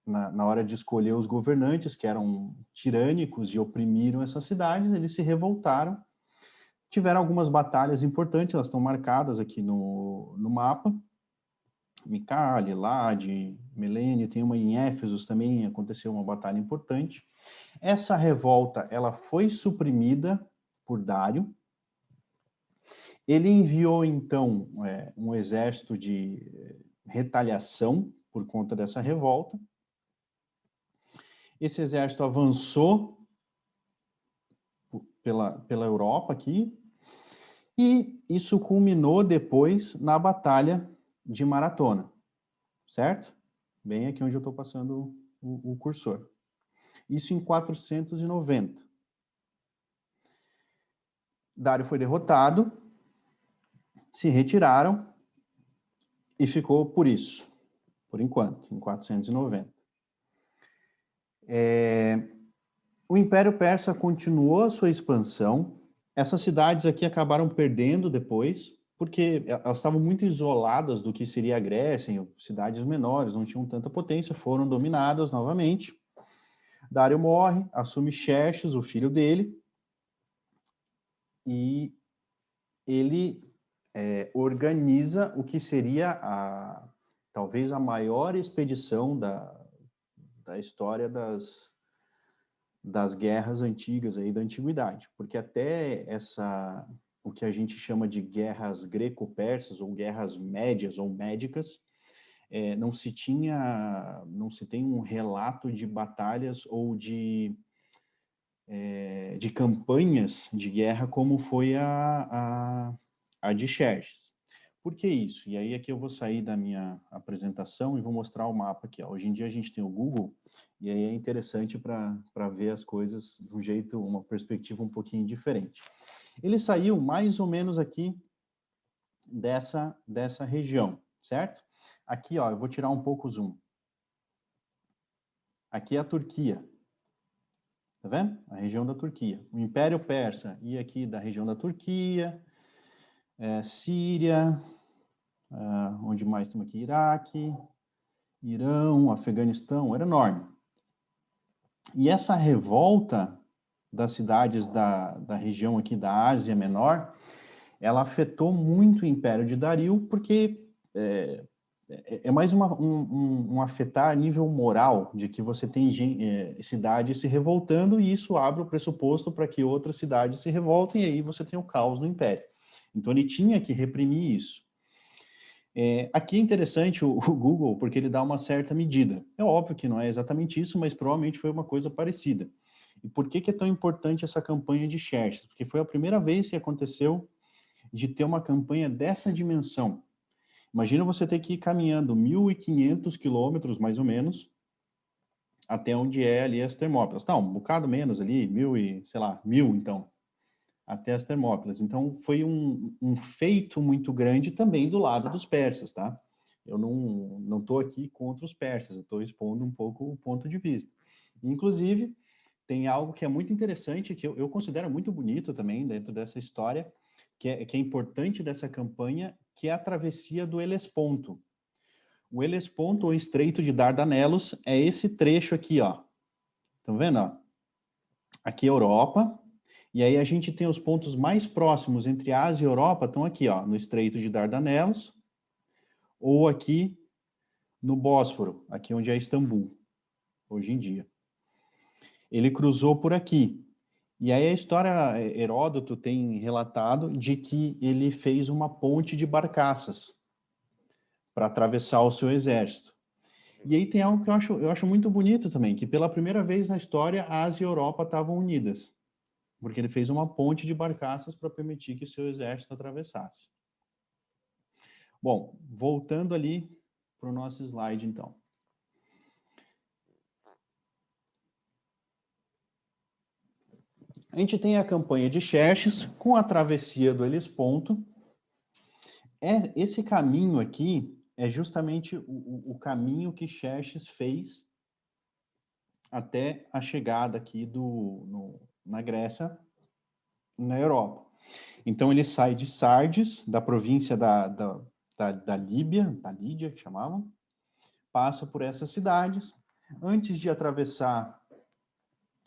na hora de escolher os governantes, que eram tirânicos e oprimiram essas cidades, eles se revoltaram. Tiveram algumas batalhas importantes, elas estão marcadas aqui no mapa. Micale, Lade, Melênio, tem uma em Éfeso também, aconteceu uma batalha importante. Essa revolta, ela foi suprimida por Dário. Ele enviou, então, um exército de retaliação por conta dessa revolta. Esse exército avançou pela Europa aqui, e isso culminou depois na Batalha de Maratona, certo? Bem aqui onde eu estou passando o cursor. Isso em 490. Dário foi derrotado, se retiraram e ficou por isso, por enquanto, em 490. O Império Persa continuou a sua expansão. Essas cidades aqui acabaram perdendo depois, porque elas estavam muito isoladas do que seria a Grécia, cidades menores, não tinham tanta potência, foram dominadas novamente. Dário morre, assume Xerxes, o filho dele, e ele organiza o que seria talvez a maior expedição da história das guerras antigas aí da antiguidade, porque até o que a gente chama de guerras greco-persas ou guerras médias ou médicas, não se tem um relato de batalhas ou de campanhas de guerra como foi a de Xerxes. Por que isso? E aí aqui eu vou sair da minha apresentação e vou mostrar o mapa aqui. Ó. Hoje em dia a gente tem o Google, e aí é interessante para ver as coisas de um jeito, uma perspectiva um pouquinho diferente. Ele saiu mais ou menos aqui dessa região, certo? Aqui, ó, eu vou tirar um pouco o zoom. Aqui é a Turquia. Tá vendo? A região da Turquia. O Império Persa ia aqui da região da Turquia, Síria, onde mais temos aqui? Iraque, Irão, Afeganistão, era enorme. E essa revolta das cidades da região aqui da Ásia Menor, ela afetou muito o Império de Dario, porque é mais um afetar a nível moral, de que você tem cidades se revoltando, e isso abre o pressuposto para que outras cidades se revoltem, e aí você tem o caos no Império. Então ele tinha que reprimir isso. Aqui é interessante o Google, porque ele dá uma certa medida. É óbvio que não é exatamente isso, mas provavelmente foi uma coisa parecida. E por que é tão importante essa campanha de Xerxes? Porque foi a primeira vez que aconteceu de ter uma campanha dessa dimensão. Imagina você ter que ir caminhando 1.500 quilômetros, mais ou menos, até onde é ali as Termópilas. Tá, um bocado menos ali, 1.000 então, até as Termópilas. Então, foi um feito muito grande também do lado dos persas, tá? Eu não estou aqui contra os persas, eu estou expondo um pouco o ponto de vista. Inclusive, tem algo que é muito interessante, que eu considero muito bonito também dentro dessa história, que é importante dessa campanha, que é a travessia do Helesponto. O Helesponto, ou Estreito de Dardanelos, é esse trecho aqui, ó. Estão vendo, ó? Aqui é a Europa, e aí a gente tem os pontos mais próximos entre Ásia e Europa, estão aqui, ó, no Estreito de Dardanelos, ou aqui no Bósforo, aqui onde é Istambul, hoje em dia. Ele cruzou por aqui. E aí a história, Heródoto tem relatado de que ele fez uma ponte de barcaças para atravessar o seu exército. E aí tem algo que eu acho muito bonito também, que pela primeira vez na história, a Ásia e a Europa estavam unidas, porque ele fez uma ponte de barcaças para permitir que o seu exército atravessasse. Bom, voltando ali para o nosso slide, então. A gente tem a campanha de Xerxes com a travessia do Helesponto. Esse caminho aqui é justamente o caminho que Xerxes fez até a chegada aqui na Grécia, na Europa. Então ele sai de Sardes, da província da Líbia, da Lídia, que chamavam, passa por essas cidades. Antes de atravessar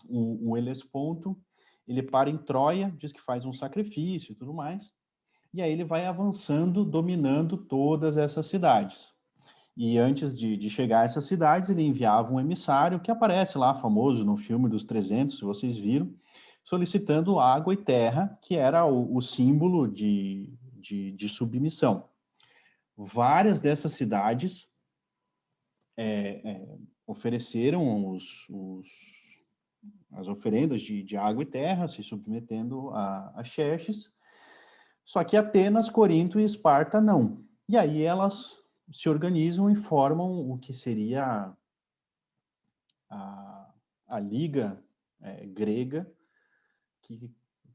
o Helesponto, ele para em Troia, diz que faz um sacrifício e tudo mais, e aí ele vai avançando, dominando todas essas cidades. E antes de chegar a essas cidades, ele enviava um emissário, que aparece lá, famoso no filme dos 300, se vocês viram, solicitando água e terra, que era o símbolo de submissão. Várias dessas cidades ofereceram as oferendas de água e terra, se submetendo a Xerxes, só que Atenas, Corinto e Esparta não. E aí elas se organizam e formam o que seria a Liga grega, que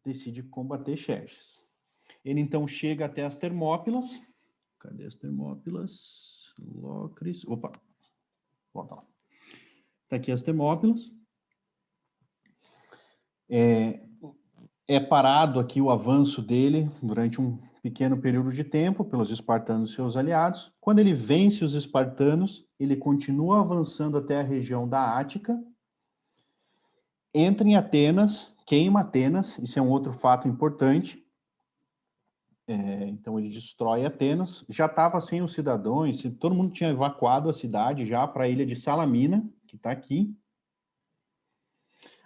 decide combater Xerxes. Ele então chega até as Termópilas. Cadê as Termópilas? Locris. Opa, volta lá. Está aqui as Termópilas. É parado aqui o avanço dele durante um pequeno período de tempo pelos espartanos e seus aliados. Quando ele vence os espartanos, ele continua avançando até a região da Ática, entra em Atenas, queima Atenas, isso é um outro fato importante. Então ele destrói Atenas, já estava sem os cidadãos, todo mundo tinha evacuado a cidade já para a ilha de Salamina, que está aqui.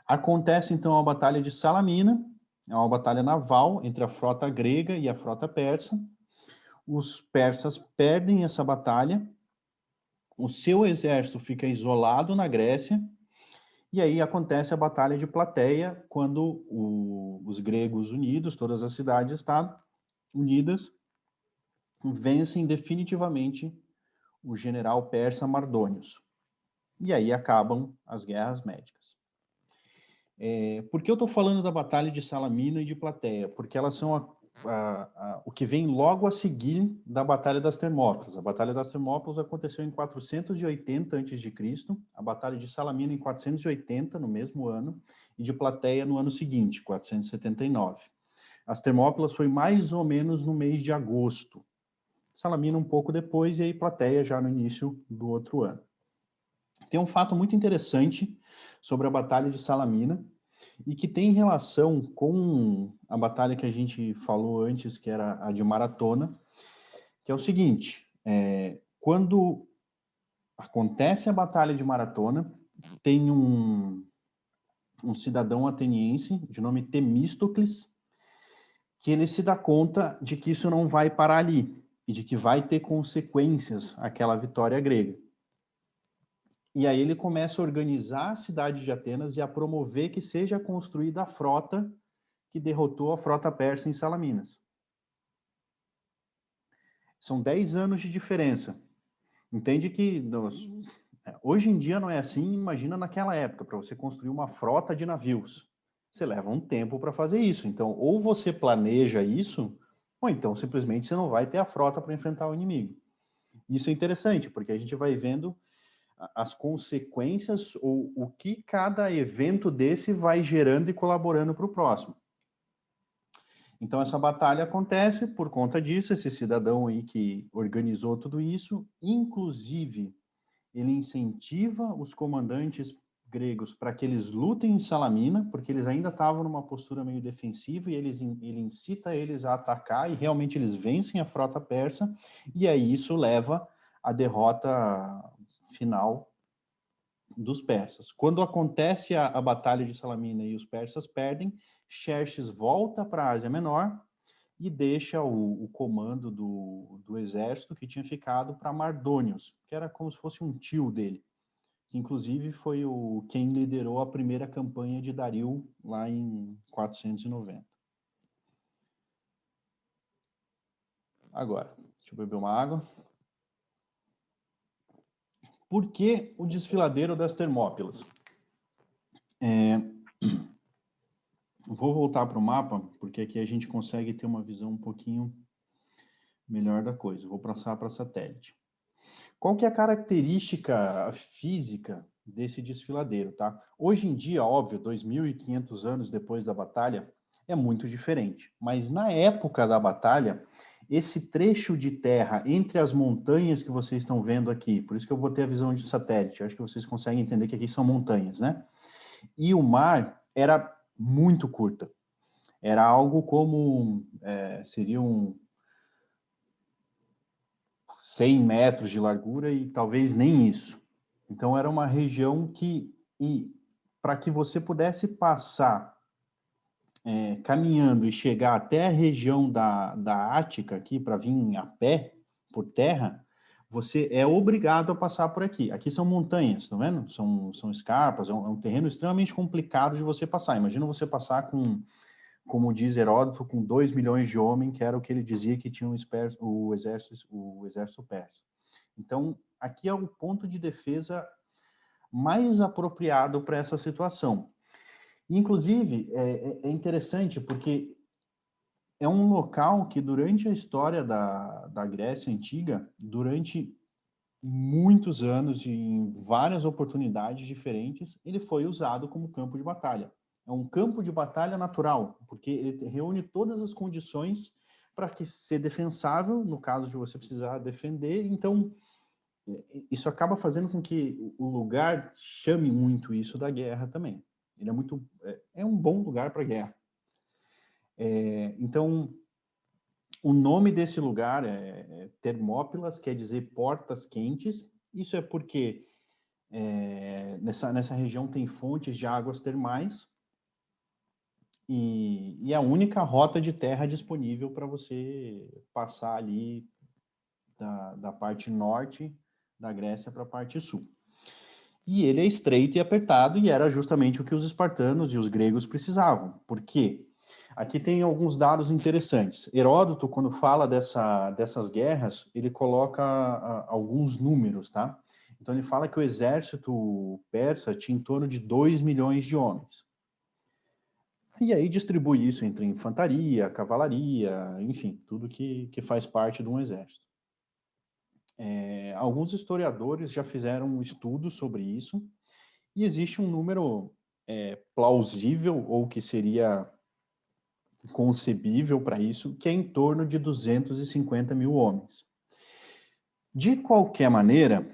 Acontece então a Batalha de Salamina, é uma batalha naval entre a frota grega e a frota persa. Os persas perdem essa batalha, o seu exército fica isolado na Grécia, e aí acontece a Batalha de Plateia, quando os gregos unidos, todas as cidades estão unidas, vencem definitivamente o general persa Mardônios. E aí acabam as guerras médicas. Por que eu estou falando da Batalha de Salamina e de Plateia? Porque elas são o que vem logo a seguir da Batalha das Termópilas. A Batalha das Termópilas aconteceu em 480 a.C., a Batalha de Salamina em 480, no mesmo ano, e de Plateia no ano seguinte, 479. As Termópilas foi mais ou menos no mês de agosto. Salamina um pouco depois e aí Plateia já no início do outro ano. Tem um fato muito interessante sobre a Batalha de Salamina e que tem relação com a batalha que a gente falou antes, que era a de Maratona, que é o seguinte, quando acontece a Batalha de Maratona, tem um cidadão ateniense de nome Temístocles, que ele se dá conta de que isso não vai parar ali, e de que vai ter consequências aquela vitória grega. E aí ele começa a organizar a cidade de Atenas e a promover que seja construída a frota que derrotou a frota persa em Salaminas. São 10 anos de diferença. Entende que hoje em dia não é assim, imagina naquela época, para você construir uma frota de navios. Você leva um tempo para fazer isso. Então, ou você planeja isso, ou então simplesmente você não vai ter a frota para enfrentar o inimigo. Isso é interessante, porque a gente vai vendo as consequências ou o que cada evento desse vai gerando e colaborando para o próximo. Então, essa batalha acontece por conta disso, esse cidadão aí que organizou tudo isso, inclusive, ele incentiva os comandantes gregos para que eles lutem em Salamina, porque eles ainda estavam numa postura meio defensiva, e ele incita eles a atacar, e realmente eles vencem a frota persa, e aí isso leva à derrota final dos persas. Quando acontece a batalha de Salamina e os persas perdem, Xerxes volta para a Ásia Menor e deixa o comando do exército que tinha ficado para Mardônios, que era como se fosse um tio dele, que inclusive foi quem liderou a primeira campanha de Dario lá em 490. Agora, deixa eu beber uma água. Por que o desfiladeiro das Termópilas? Vou voltar para o mapa, porque aqui a gente consegue ter uma visão um pouquinho melhor da coisa. Vou passar para satélite. Qual que é a característica física desse desfiladeiro, tá? Hoje em dia, óbvio, 2.500 anos depois da batalha, é muito diferente. Mas na época da batalha, esse trecho de terra entre as montanhas que vocês estão vendo aqui, por isso que eu botei a visão de satélite, eu acho que vocês conseguem entender que aqui são montanhas, né? E o mar era muito curta. Era algo como, seriam 100 metros de largura e talvez nem isso. Então, era uma região que, para que você pudesse passar caminhando e chegar até a região da Ática, aqui, para vir a pé, por terra, você é obrigado a passar por aqui. Aqui são montanhas, tá vendo? São escarpas, é um terreno extremamente complicado de você passar. Imagina você passar com, como diz Heródoto, com 2 milhões de homens, que era o que ele dizia que tinha o exército persa. Então, aqui é o ponto de defesa mais apropriado para essa situação. Inclusive, é interessante porque é um local que, durante a história da Grécia Antiga, durante muitos anos e em várias oportunidades diferentes, ele foi usado como campo de batalha. É um campo de batalha natural, porque ele reúne todas as condições para que ser defensável, no caso de você precisar defender. Então, isso acaba fazendo com que o lugar chame muito isso da guerra também. Ele é um bom lugar para guerra. Então, o nome desse lugar é Termópilas, quer dizer portas quentes. Isso é porque nessa região tem fontes de águas termais e é a única rota de terra disponível para você passar ali da parte norte da Grécia para a parte sul. E ele é estreito e apertado, e era justamente o que os espartanos e os gregos precisavam. Por quê? Aqui tem alguns dados interessantes. Heródoto, quando fala dessas guerras, ele coloca alguns números, tá? Então, ele fala que o exército persa tinha em torno de 2 milhões de homens. E aí distribui isso entre infantaria, cavalaria, enfim, tudo que faz parte de um exército. Alguns historiadores já fizeram um estudo sobre isso, e existe um número plausível, ou que seria concebível para isso, que é em torno de 250 mil homens. De qualquer maneira,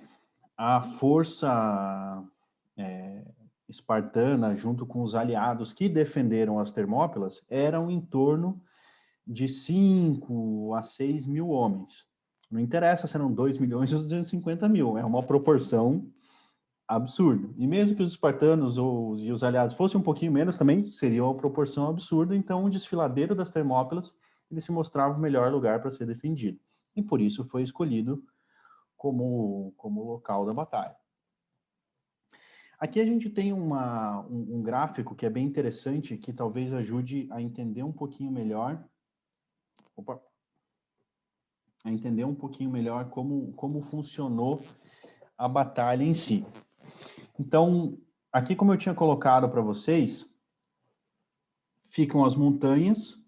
a força espartana, junto com os aliados que defenderam as Termópilas, eram em torno de 5 a 6 mil homens. Não interessa se eram 2 milhões ou 250 mil, é uma proporção absurda. E mesmo que os espartanos e os aliados fossem um pouquinho menos, também seria uma proporção absurda, então o desfiladeiro das Termópilas ele se mostrava o melhor lugar para ser defendido. E por isso foi escolhido como local da batalha. Aqui a gente tem um gráfico que é bem interessante, que talvez ajude a entender um pouquinho melhor. A entender um pouquinho melhor como funcionou a batalha em si. Então, aqui como eu tinha colocado para vocês, ficam as montanhas,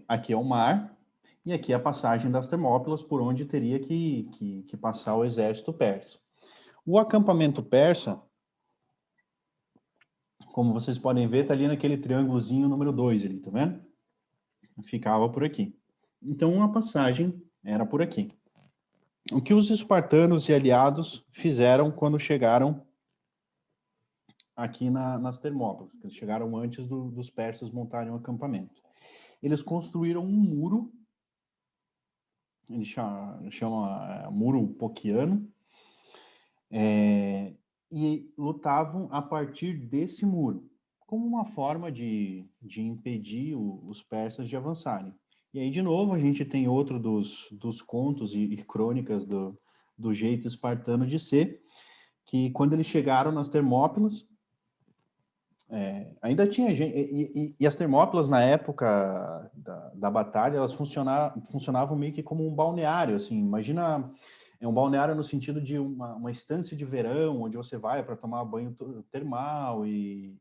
aqui é o mar, e aqui é a passagem das Termópilas, por onde teria que passar o exército persa. O acampamento persa, como vocês podem ver, está ali naquele triângulozinho número 2 ali, tá vendo? Ficava por aqui. Então, a passagem era por aqui. O que os espartanos e aliados fizeram quando chegaram aqui nas Termópilas? Eles chegaram antes dos persas montarem um acampamento. Eles construíram um muro, ele chama muro poquiano, e lutavam a partir desse muro, como uma forma de impedir os persas de avançarem. E aí, de novo, a gente tem outro dos contos e crônicas do jeito espartano de ser, que quando eles chegaram nas Termópilas, ainda tinha gente, e as Termópilas na época da batalha, elas funcionavam meio que como um balneário, assim, imagina, um balneário no sentido de uma estância de verão, onde você vai para tomar banho termal e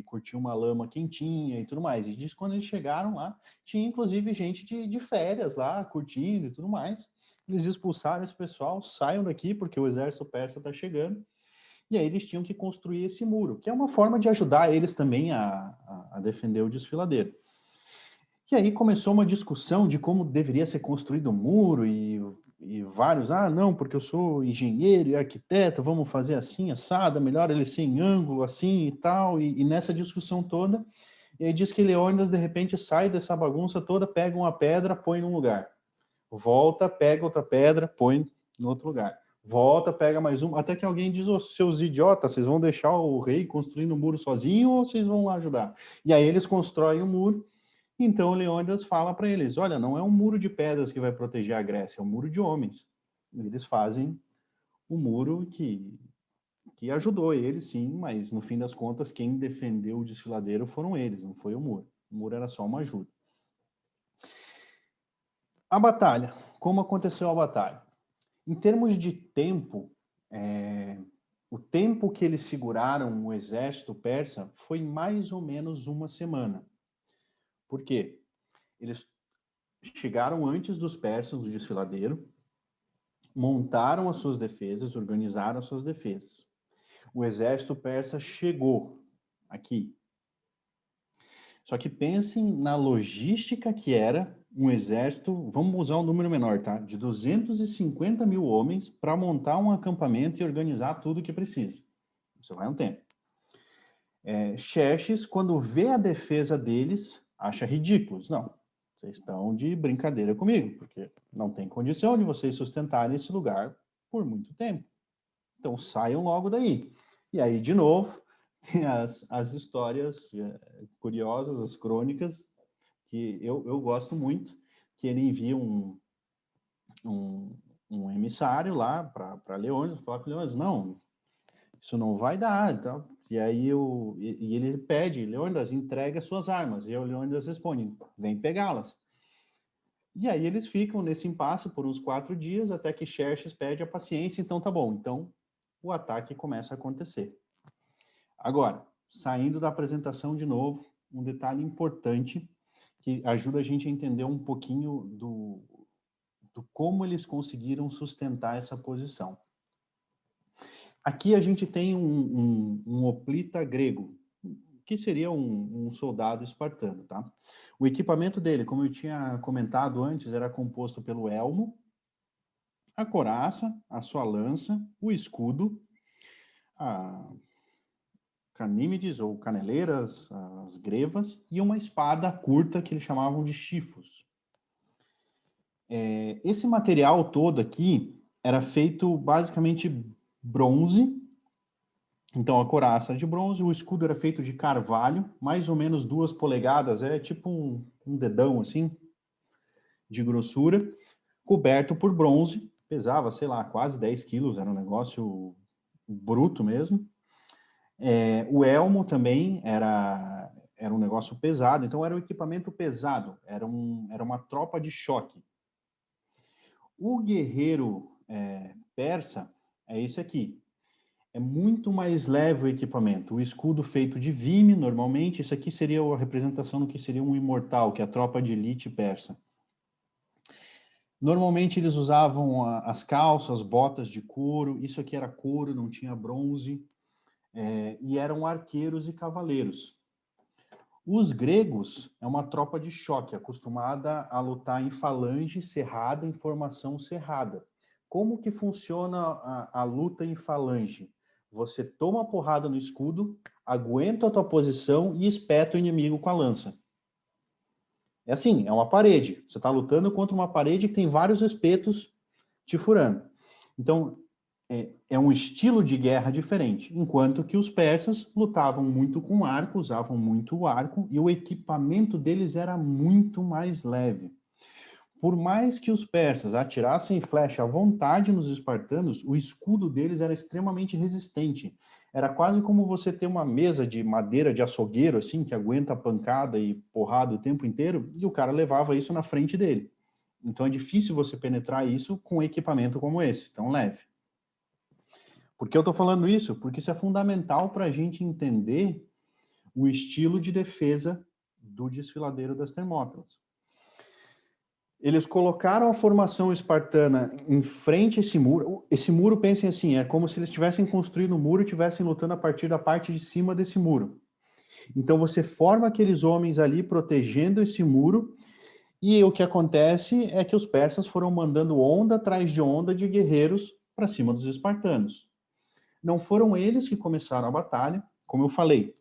curtir uma lama quentinha e tudo mais. E diz quando eles chegaram lá, tinha inclusive gente de férias lá, curtindo e tudo mais. Eles expulsaram esse pessoal, saiam daqui porque o exército persa está chegando. E aí eles tinham que construir esse muro, que é uma forma de ajudar eles também a defender o desfiladeiro. E aí começou uma discussão de como deveria ser construído o muro e vários, não, porque eu sou engenheiro e arquiteto, vamos fazer assim, assada, melhor ele ser em ângulo, assim e tal, e nessa discussão toda, e aí diz que Leônidas, de repente, sai dessa bagunça toda, pega uma pedra, põe num lugar. Volta, pega outra pedra, põe no outro lugar. Volta, pega mais uma, até que alguém diz, seus idiotas, vocês vão deixar o rei construindo o muro sozinho ou vocês vão lá ajudar? E aí eles constroem o muro, então Leônidas fala para eles, olha, não é um muro de pedras que vai proteger a Grécia, é um muro de homens. E eles fazem o muro que ajudou eles, sim, mas no fim das contas, quem defendeu o desfiladeiro foram eles, não foi o muro. O muro era só uma ajuda. A batalha. Como aconteceu a batalha? Em termos de tempo, o tempo que eles seguraram o exército persa foi mais ou menos uma semana. Por quê? Eles chegaram antes dos persas, do desfiladeiro, montaram as suas defesas, organizaram as suas defesas. O exército persa chegou aqui. Só que pensem na logística que era um exército, vamos usar um número menor, tá? De 250 mil homens para montar um acampamento e organizar tudo que precisa. Isso vai um tempo. Xerxes, quando vê a defesa deles, acha ridículos. Não, vocês estão de brincadeira comigo, porque não tem condição de vocês sustentarem esse lugar por muito tempo. Então saiam logo daí. E aí, de novo, tem as histórias curiosas, as crônicas, que eu gosto muito, que ele envia um emissário lá para Leônidas, falar com Leônidas, não, isso não vai dar. Então, e aí ele pede, Leônidas, entrega suas armas. E o Leônidas responde, vem pegá-las. E aí eles ficam nesse impasse por uns 4 dias, até que Xerxes pede a paciência, então tá bom. Então, o ataque começa a acontecer. Agora, saindo da apresentação de novo, um detalhe importante que ajuda a gente a entender um pouquinho do como eles conseguiram sustentar essa posição. Aqui a gente tem um hoplita grego, que seria um soldado espartano, tá? O equipamento dele, como eu tinha comentado antes, era composto pelo elmo, a coraça, a sua lança, o escudo, a canímedes ou caneleiras, as grevas e uma espada curta que eles chamavam de chifos. Esse material todo aqui era feito basicamente bronze. Então a coraça era de bronze, o escudo era feito de carvalho, mais ou menos 2 polegadas, é tipo um dedão assim, de grossura, coberto por bronze, pesava, sei lá, quase 10 quilos, era um negócio bruto mesmo. O elmo também era um negócio pesado, então era um equipamento pesado, era uma tropa de choque. O guerreiro persa é esse aqui. É muito mais leve o equipamento. O escudo feito de vime, normalmente, isso aqui seria a representação do que seria um imortal, que é a tropa de elite persa. Normalmente eles usavam as calças, botas de couro, isso aqui era couro, não tinha bronze, e eram arqueiros e cavaleiros. Os gregos é uma tropa de choque, acostumada a lutar em falange cerrada, em formação cerrada. Como que funciona a luta em falange? Você toma a porrada no escudo, aguenta a tua posição e espeta o inimigo com a lança. É assim, é uma parede. Você está lutando contra uma parede que tem vários espetos te furando. Então, é um estilo de guerra diferente, enquanto que os persas lutavam muito com arco, usavam muito o arco, e o equipamento deles era muito mais leve. Por mais que os persas atirassem flecha à vontade nos espartanos, o escudo deles era extremamente resistente. Era quase como você ter uma mesa de madeira de açougueiro, assim, que aguenta pancada e porrada o tempo inteiro, e o cara levava isso na frente dele. Então é difícil você penetrar isso com um equipamento como esse, tão leve. Por que eu estou falando isso? Porque isso é fundamental para a gente entender o estilo de defesa do desfiladeiro das Termópilas. Eles colocaram a formação espartana em frente a esse muro. Esse muro, pensem assim, é como se eles tivessem construído um muro e estivessem lutando a partir da parte de cima desse muro. Então você forma aqueles homens ali protegendo esse muro, e o que acontece é que os persas foram mandando onda atrás de onda de guerreiros para cima dos espartanos. Não foram eles que começaram a batalha, como eu falei.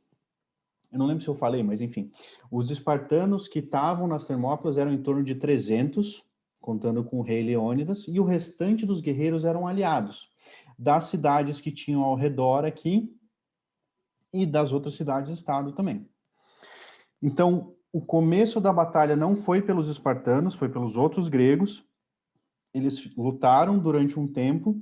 Eu não lembro se eu falei, mas enfim. Os espartanos que estavam nas Termópilas eram em torno de 300, contando com o rei Leônidas, e o restante dos guerreiros eram aliados das cidades que tinham ao redor aqui e das outras cidades-estado também. Então, o começo da batalha não foi pelos espartanos, foi pelos outros gregos. Eles lutaram durante um tempo.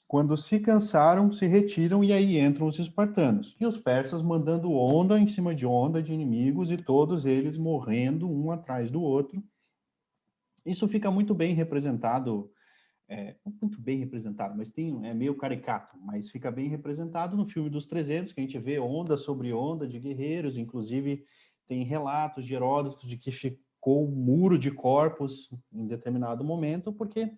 Quando se cansaram, se retiram e aí entram os espartanos. E os persas mandando onda em cima de onda de inimigos e todos eles morrendo um atrás do outro. Isso fica muito bem representado, muito bem representado, mas é meio caricato, mas fica bem representado no filme dos 300, que a gente vê onda sobre onda de guerreiros, inclusive tem relatos de Heródoto de que ficou um muro de corpos em determinado momento, porque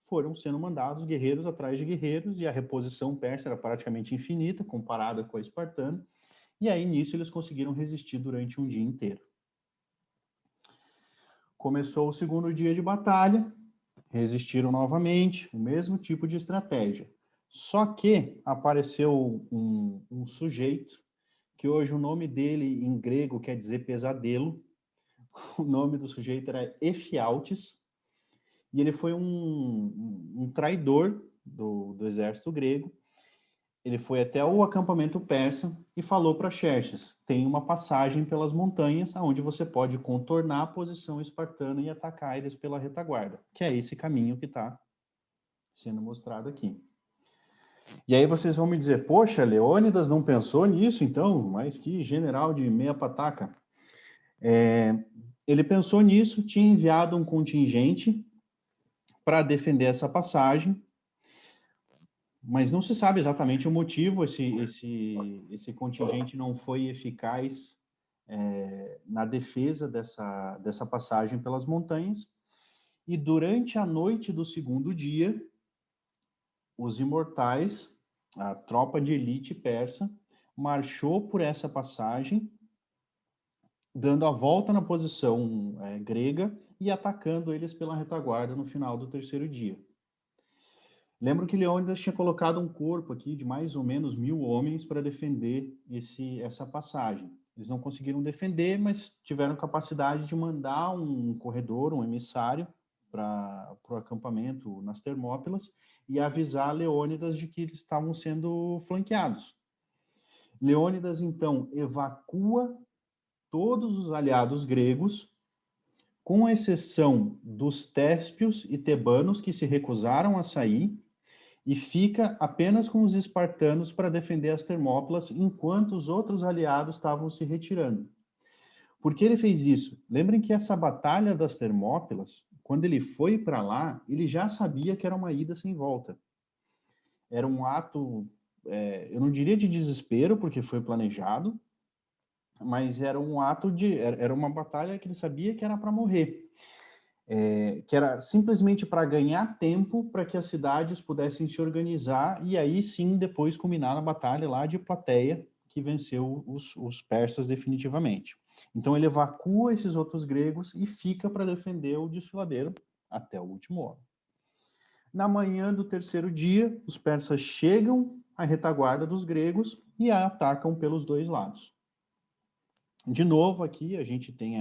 foram sendo mandados guerreiros atrás de guerreiros, e a reposição persa era praticamente infinita, comparada com a espartana, e aí nisso eles conseguiram resistir durante um dia inteiro. Começou o segundo dia de batalha, resistiram novamente, o mesmo tipo de estratégia. Só que apareceu um sujeito, que hoje o nome dele em grego quer dizer pesadelo, o nome do sujeito era Efialtes, e ele foi um traidor do exército grego. Ele foi até o acampamento persa e falou para Xerxes: tem uma passagem pelas montanhas onde você pode contornar a posição espartana e atacar eles pela retaguarda, que é esse caminho que está sendo mostrado aqui. E aí vocês vão me dizer, poxa, Leônidas não pensou nisso, então? Mas que general de meia pataca. Ele pensou nisso, tinha enviado um contingente para defender essa passagem, mas não se sabe exatamente o motivo. Esse contingente não foi eficaz na defesa dessa passagem pelas montanhas. E durante a noite do segundo dia, os imortais, a tropa de elite persa, marchou por essa passagem, dando a volta na posição grega e atacando eles pela retaguarda no final do terceiro dia. Lembro que Leônidas tinha colocado um corpo aqui de mais ou menos 1.000 homens para defender essa passagem. Eles não conseguiram defender, mas tiveram capacidade de mandar um corredor, um emissário, para o acampamento nas Termópilas e avisar Leônidas de que eles estavam sendo flanqueados. Leônidas, então, evacua todos os aliados gregos, com exceção dos téspios e tebanos, que se recusaram a sair, e fica apenas com os espartanos para defender as Termópilas, enquanto os outros aliados estavam se retirando. Por que ele fez isso? Lembrem que essa batalha das Termópilas, quando ele foi para lá, ele já sabia que era uma ida sem volta. Era um ato, eu não diria de desespero, porque foi planejado, mas era um ato era uma batalha que ele sabia que era para morrer. Que era simplesmente para ganhar tempo para que as cidades pudessem se organizar e aí sim depois culminar na batalha lá de Plateia, que venceu os persas definitivamente. Então ele evacua esses outros gregos e fica para defender o desfiladeiro até o último homem. Na manhã do terceiro dia, os persas chegam à retaguarda dos gregos e a atacam pelos dois lados. De novo aqui a gente tem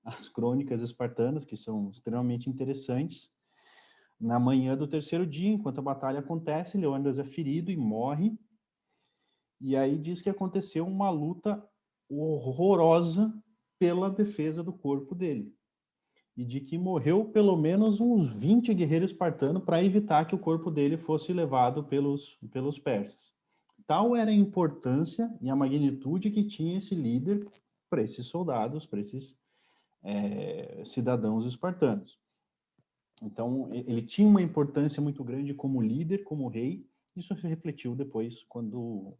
as crônicas espartanas, que são extremamente interessantes. Na manhã do terceiro dia, enquanto a batalha acontece, Leônidas é ferido e morre. E aí diz que aconteceu uma luta horrorosa pela defesa do corpo dele. E de que morreu pelo menos uns 20 guerreiros espartanos para evitar que o corpo dele fosse levado pelos persas. Tal era a importância e a magnitude que tinha esse líder para esses soldados, para esses cidadãos espartanos. Então, ele tinha uma importância muito grande como líder, como rei. Isso se refletiu depois quando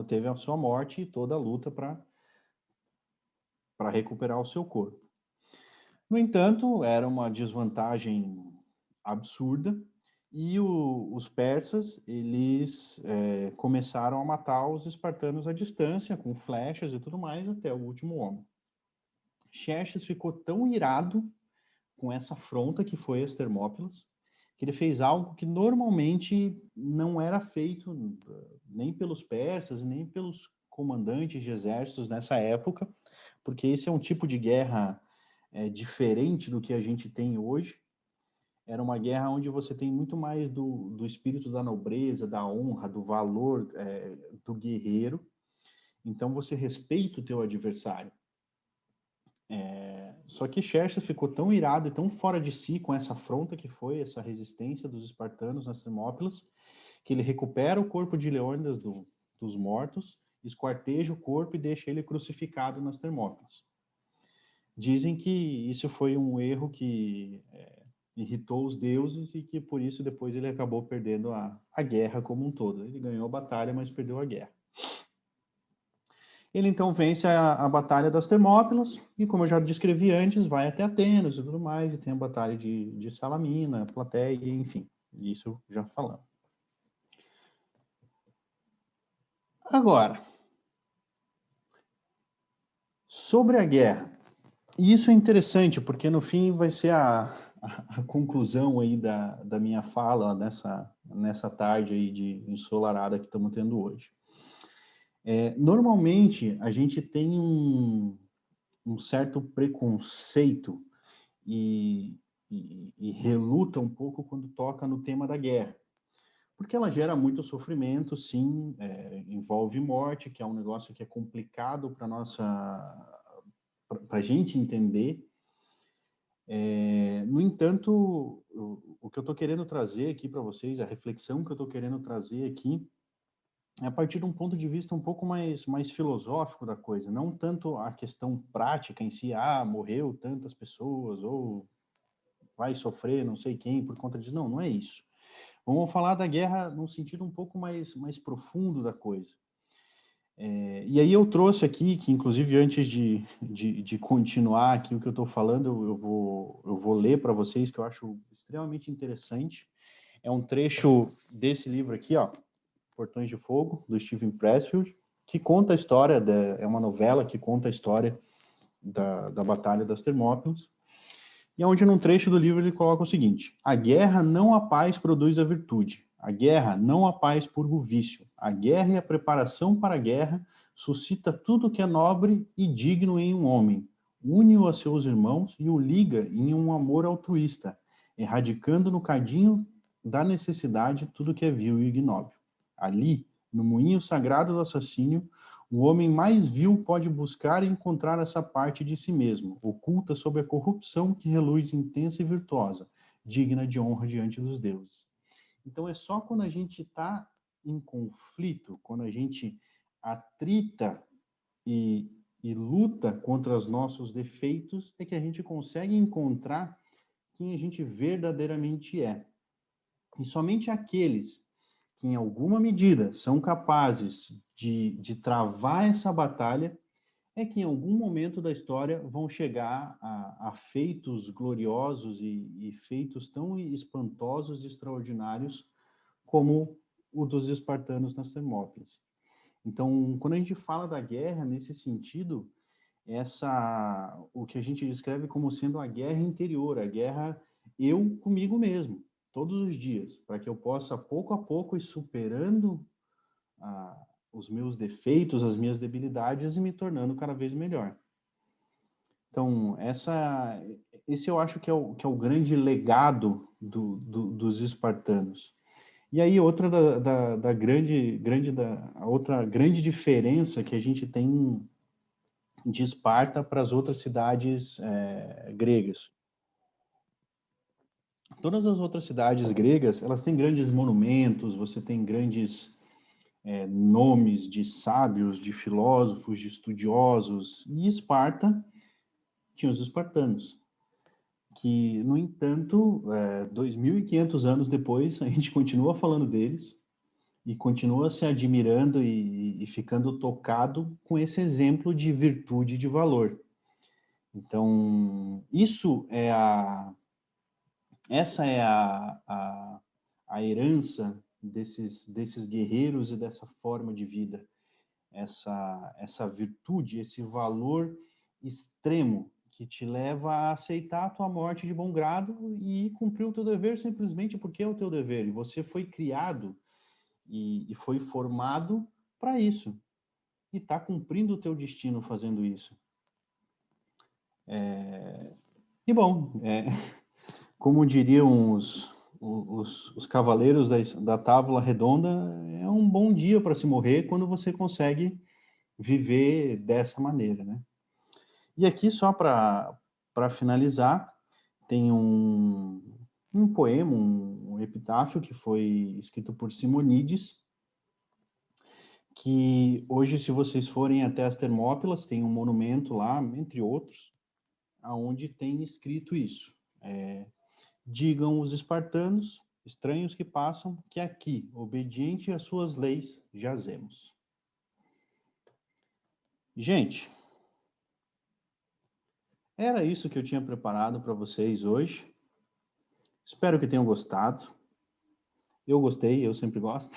teve a sua morte e toda a luta para recuperar o seu corpo. No entanto, era uma desvantagem absurda e os persas, eles começaram a matar os espartanos à distância, com flechas e tudo mais, até o último homem. Xerxes ficou tão irado com essa afronta que foi as Termópilas, que ele fez algo que normalmente não era feito nem pelos persas, nem pelos comandantes de exércitos nessa época, porque esse é um tipo de guerra diferente do que a gente tem hoje. Era uma guerra onde você tem muito mais do espírito da nobreza, da honra, do valor do guerreiro. Então você respeita o teu adversário. Só que Xerxes ficou tão irado e tão fora de si com essa afronta que foi essa resistência dos espartanos nas Termópilas, que ele recupera o corpo de Leônidas dos mortos, esquarteja o corpo e deixa ele crucificado nas Termópilas. Dizem que isso foi um erro que irritou os deuses e que por isso depois ele acabou perdendo a guerra como um todo. Ele ganhou a batalha, mas perdeu a guerra. Ele então vence a Batalha das Termópilas e, como eu já descrevi antes, vai até Atenas e tudo mais, e tem a Batalha de Salamina, Plateia, enfim, isso já falamos. Agora, sobre a guerra, e isso é interessante, porque no fim vai ser a conclusão aí da minha fala nessa tarde aí de ensolarada que estamos tendo hoje. Normalmente, a gente tem um certo preconceito e reluta um pouco quando toca no tema da guerra. Porque ela gera muito sofrimento, sim, envolve morte, que é um negócio que é complicado para a gente entender. No entanto, o que eu estou querendo trazer aqui para vocês, a reflexão que eu estou querendo trazer aqui, é a partir de um ponto de vista um pouco mais filosófico da coisa, não tanto a questão prática em si, morreu tantas pessoas, ou vai sofrer não sei quem por conta disso. Não, não é isso. Vamos falar da guerra num sentido um pouco mais profundo da coisa. E aí eu trouxe aqui, que inclusive antes de continuar aqui o que eu estou falando, eu vou ler para vocês, que eu acho extremamente interessante. É um trecho desse livro aqui, ó, Portões de Fogo, do Steven Pressfield, que conta a história, é uma novela que conta a história da Batalha das Termópilas, e onde num trecho do livro ele coloca o seguinte: a guerra não a paz produz a virtude, a guerra não a paz purga o vício, a guerra e a preparação para a guerra suscita tudo que é nobre e digno em um homem, une-o a seus irmãos e o liga em um amor altruísta, erradicando no cadinho da necessidade tudo que é vil e ignóbil. Ali, no moinho sagrado do assassínio, o homem mais vil pode buscar e encontrar essa parte de si mesmo, oculta sob a corrupção que reluz intensa e virtuosa, digna de honra diante dos deuses. Então é só quando a gente está em conflito, quando a gente atrita e luta contra os nossos defeitos, é que a gente consegue encontrar quem a gente verdadeiramente é. E somente aqueles que, em alguma medida, são capazes de travar essa batalha, é que em algum momento da história vão chegar a feitos gloriosos e feitos tão espantosos e extraordinários como o dos espartanos nas Termópilas. Então, quando a gente fala da guerra nesse sentido, o que a gente descreve como sendo a guerra interior, a guerra eu comigo mesmo, todos os dias, para que eu possa pouco a pouco ir superando os meus defeitos, as minhas debilidades e me tornando cada vez melhor. Então, esse eu acho que é o grande legado dos espartanos. E aí, outra a outra grande diferença que a gente tem de Esparta para as outras cidades gregas. Todas as outras cidades gregas, elas têm grandes monumentos, você tem grandes nomes de sábios, de filósofos, de estudiosos, e Esparta tinha os espartanos, que, no entanto, 2.500 anos depois, a gente continua falando deles e continua se admirando e ficando tocado com esse exemplo de virtude e de valor. Então, essa é a herança desses guerreiros e dessa forma de vida, essa virtude, esse valor extremo que te leva a aceitar a tua morte de bom grado e cumprir o teu dever simplesmente porque é o teu dever. E você foi criado e foi formado para isso. E está cumprindo o teu destino fazendo isso. E bom, como diriam os cavaleiros da Távola Redonda, é um bom dia para se morrer quando você consegue viver dessa maneira, né? E aqui, só para finalizar, tem um poema, um epitáfio que foi escrito por Simonides, que hoje, se vocês forem até as Termópilas, tem um monumento lá, entre outros, aonde tem escrito isso. Digam os espartanos, estranhos que passam, que aqui, obediente às suas leis, jazemos. Gente, era isso que eu tinha preparado para vocês hoje. Espero que tenham gostado. Eu gostei, eu sempre gosto.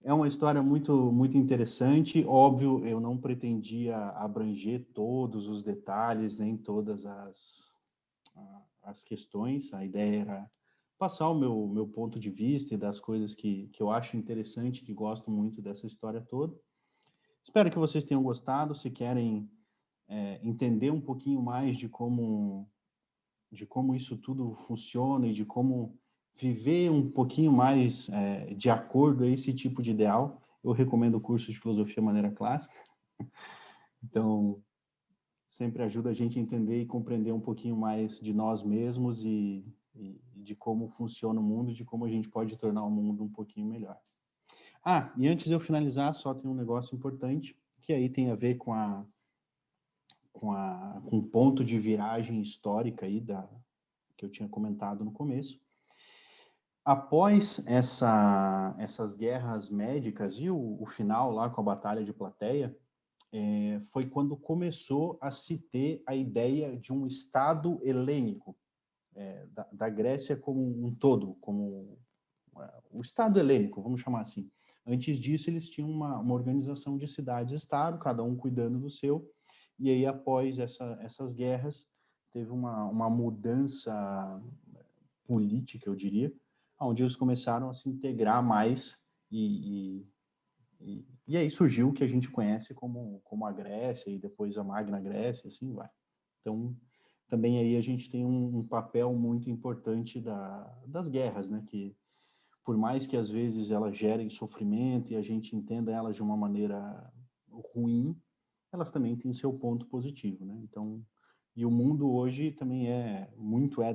É uma história muito, muito interessante. Óbvio, eu não pretendia abranger todos os detalhes, nem todas as questões. A ideia era passar o meu ponto de vista e das coisas que eu acho interessante, que gosto muito dessa história toda. Espero que vocês tenham gostado. Se querem entender um pouquinho mais de como isso tudo funciona e de como viver um pouquinho mais de acordo a esse tipo de ideal, eu recomendo o curso de Filosofia Maneira Clássica. Então, sempre ajuda a gente a entender e compreender um pouquinho mais de nós mesmos e e de como funciona o mundo, de como a gente pode tornar o mundo um pouquinho melhor. E antes de eu finalizar, só tem um negócio importante, que aí tem a ver com o ponto de viragem histórica aí que eu tinha comentado no começo. Após essas guerras médicas e o final lá com a Batalha de Plateia, foi quando começou a se ter a ideia de um Estado helênico, da Grécia como um todo, como o Estado helênico, vamos chamar assim. Antes disso, eles tinham uma organização de cidades-estado, cada um cuidando do seu, e aí, após essas guerras, teve uma mudança política, eu diria, onde eles começaram a se integrar mais e aí surgiu o que a gente conhece como a Grécia e depois a Magna Grécia, assim vai. Então, também aí a gente tem um papel muito importante das guerras, né? Que por mais que às vezes elas gerem sofrimento e a gente entenda elas de uma maneira ruim, elas também têm seu ponto positivo, né? Então, e o mundo hoje também é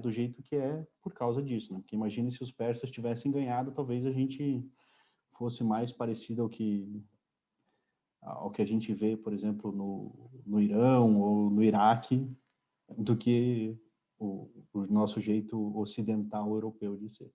do jeito que é por causa disso, né? Porque imagine se os persas tivessem ganhado, talvez a gente fosse mais parecido ao que a gente vê, por exemplo, no Irão ou no Iraque, do que o nosso jeito ocidental europeu de ser.